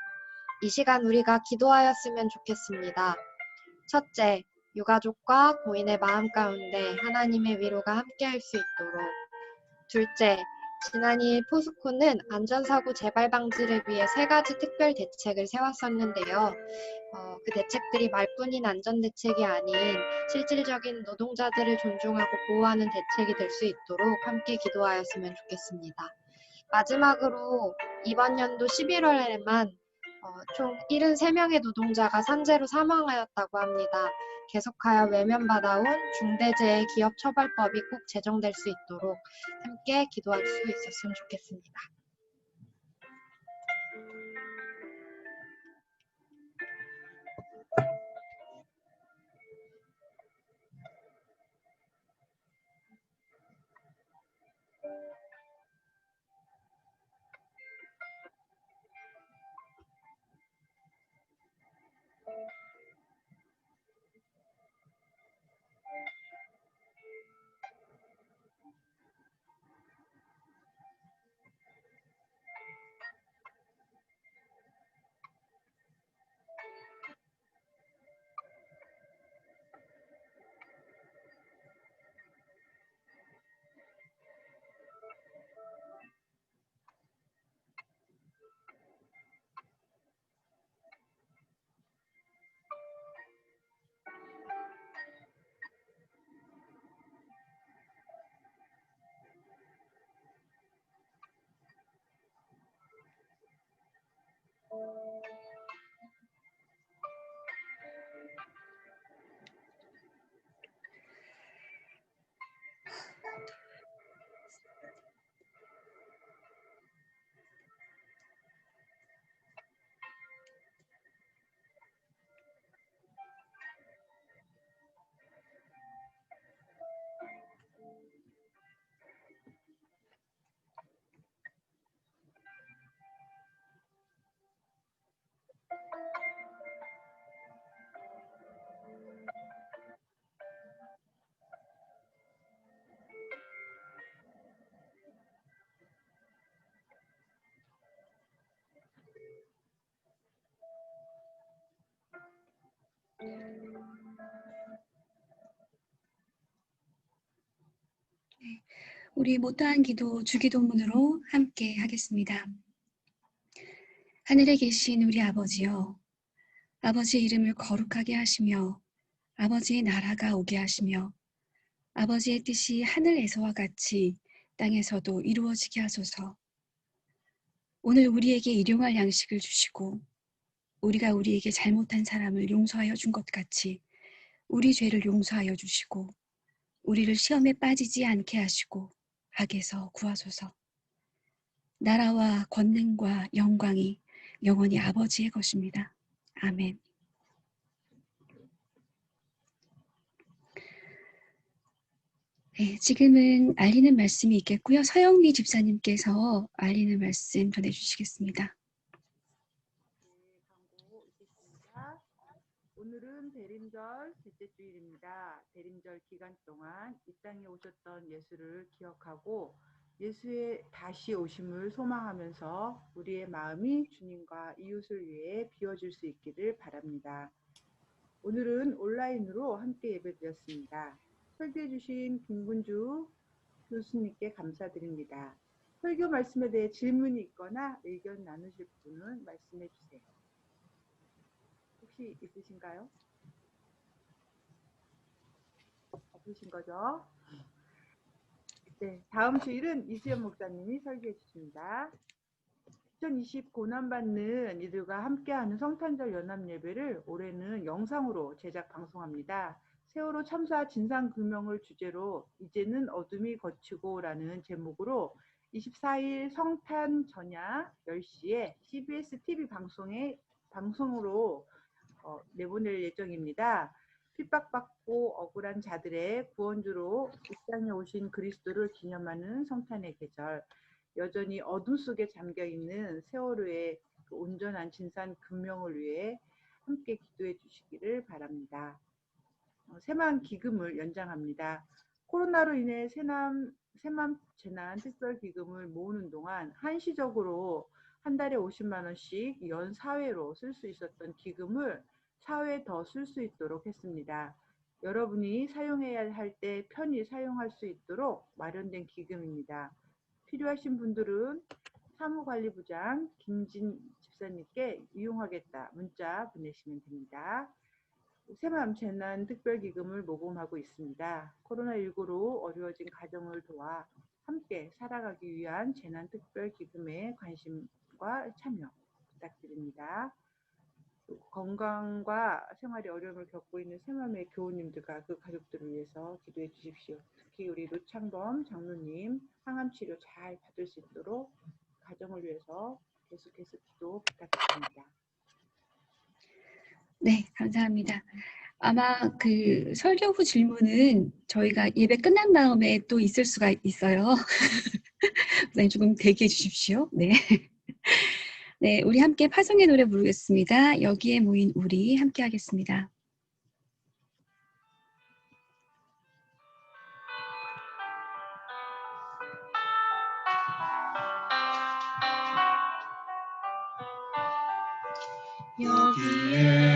이 시간 우리가 기도하였으면 좋겠습니다. 첫째, 유가족과 고인의 마음 가운데 하나님의 위로가 함께할 수 있도록. 둘째, 지난 2일 포스코는 안전사고 재발 방지를 위해 3가지 특별 대책을 세웠었는데요. 그 대책들이 말뿐인 안전대책이 아닌 실질적인 노동자들을 존중하고 보호하는 대책이 될 수 있도록 함께 기도하였으면 좋겠습니다. 마지막으로 이번 연도 11월에만 총 73명의 노동자가 산재로 사망하였다고 합니다. 계속하여 외면받아온 중대재해기업처벌법이 꼭 제정될 수 있도록 함께 기도할 수 있었으면 좋겠습니다. 우리 못다한 기도 주기도문으로 함께 하겠습니다. 하늘에 계신 우리 아버지여, 아버지의 이름을 거룩하게 하시며 아버지의 나라가 오게 하시며 아버지의 뜻이 하늘에서와 같이 땅에서도 이루어지게 하소서. 오늘 우리에게 일용할 양식을 주시고 우리가 우리에게 잘못한 사람을 용서하여 준 것 같이 우리 죄를 용서하여 주시고 우리를 시험에 빠지지 않게 하시고 악에서 구하소서. 나라와 권능과 영광이 영원히 아버지의 것입니다. 아멘. 네, 지금은 알리는 말씀이 있겠고요. 서영미 집사님께서 알리는 말씀 전해주시겠습니다. 광고 있겠습니다. 오늘은 대림절 셋째 주일입니다. 대림절 기간 동안 이 땅에 오셨던 예수를 기억하고 예수의 다시 오심을 소망하면서 우리의 마음이 주님과 이웃을 위해 비워줄 수 있기를 바랍니다. 오늘은 온라인으로 함께 예배드렸습니다. 설교해 주신 김군주 교수님께 감사드립니다. 설교 말씀에 대해 질문이 있거나 의견 나누실 분은 말씀해 주세요. 혹시 있으신가요? 없으신 거죠? 네, 다음 주일은 이수연 목사님이 설교해 주십니다. 2020 고난받는 이들과 함께하는 성탄절 연합예배를 올해는 영상으로 제작 방송합니다. 세월호 참사 진상규명을 주제로 이제는 어둠이 걷히고라는 제목으로 24일 성탄 저녁 10시에 CBS TV 방송으로 내보낼 예정입니다. 핍박받고 억울한 자들의 구원주로 이 땅에 오신 그리스도를 기념하는 성탄의 계절, 여전히 어둠 속에 잠겨있는 세월호의 그 온전한 진상규명을 위해 함께 기도해 주시기를 바랍니다. 새마음 기금을 연장합니다. 코로나로 인해 새마음 재난 특별기금을 모으는 동안 한시적으로 한 달에 50만 원씩 연 4회로 쓸 수 있었던 기금을 4회 더 쓸 수 있도록 했습니다. 여러분이 사용해야 할 때 편히 사용할 수 있도록 마련된 기금입니다. 필요하신 분들은 사무관리부장 김진 집사님께 이용하겠다 문자 보내시면 됩니다. 새마음 재난 특별기금을 모금하고 있습니다. 코로나19로 어려워진 가정을 도와 함께 살아가기 위한 재난 특별기금에 관심과 참여 부탁드립니다. 건강과 생활에 어려움을 겪고 있는 새마음의 교우님들과 그 가족들을 위해서 기도해 주십시오. 특히 우리 노창범 장로님 항암 치료 잘 받을 수 있도록 가정을 위해서 계속해서 기도 부탁드립니다. 네, 감사합니다. 아마 그 설교 후 질문은 저희가 예배 끝난 다음에 또 있을 수가 있어요. 그래서 조금 대기해 주십시오. 네. 네, 우리 함께 파송의 노래 부르겠습니다. 여기에 모인 우리 함께 하겠습니다.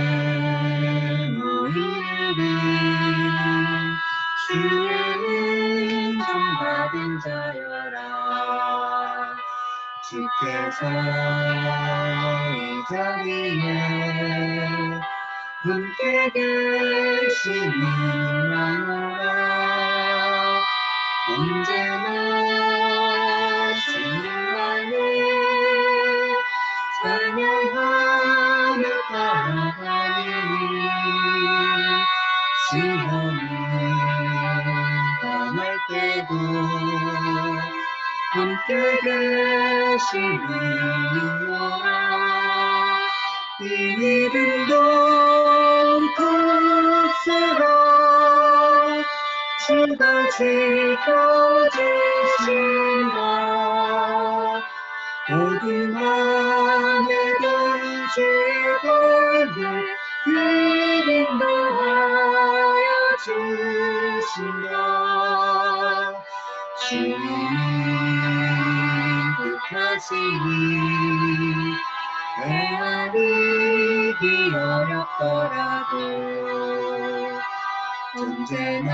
여기에 모인 우리 주의 은총 받은 자여라. 주께서 이 자리에 함께 계시느라 언제나 주님만을 찬양하며 따라가리니 시험이 당할 때도 함께 계시느라 이 이름도 굳세라 주가 지켜주신다 어둠 안에 던 주의 벌을 인도하여 주신다 주님이 뜻하시니 헤아리기 어렵더라도 언제나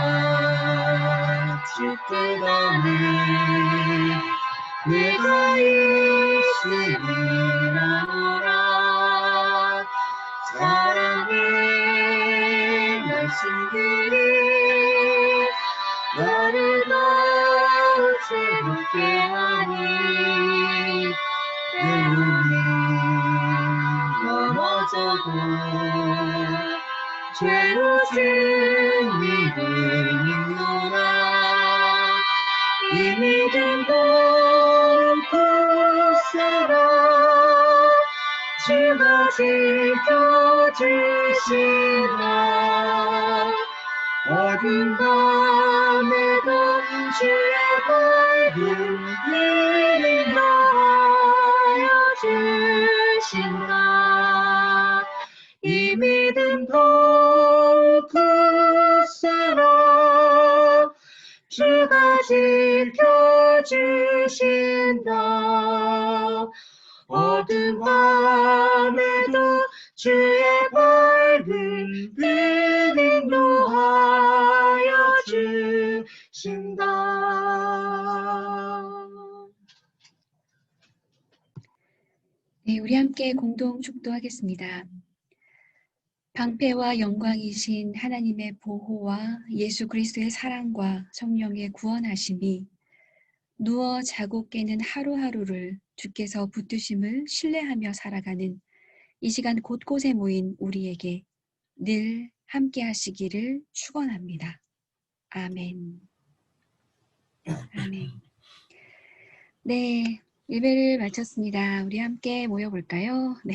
주 뜻 안에 내가 있으리라. 사랑의 말씀들이 나를 더 즐겁게 하니 때로는 넘어져도 죄로 주님을 믿노라. 이 믿음 보는 굳세라. 주가 지켜주신다. 어두운 밤에도 주의 밝은 빛을 인도하여 주신다. 이 믿음 더 굳세라. 주가 지켜주신다. 어두운 밤에도 주의 밝은 빛 인도하여 주신다. 네, 우리 함께 공동 축도하겠습니다. 방패와 영광이신 하나님의 보호와 예수 그리스도의 사랑과 성령의 구원하심이 누워 자고 깨는 하루하루를 주께서 붙드심을 신뢰하며 살아가는 이 시간 곳곳에 모인 우리에게 늘 함께 하시기를 축원합니다. 아멘. 아멘. 네, 예배를 마쳤습니다. 우리 함께 모여볼까요? 네.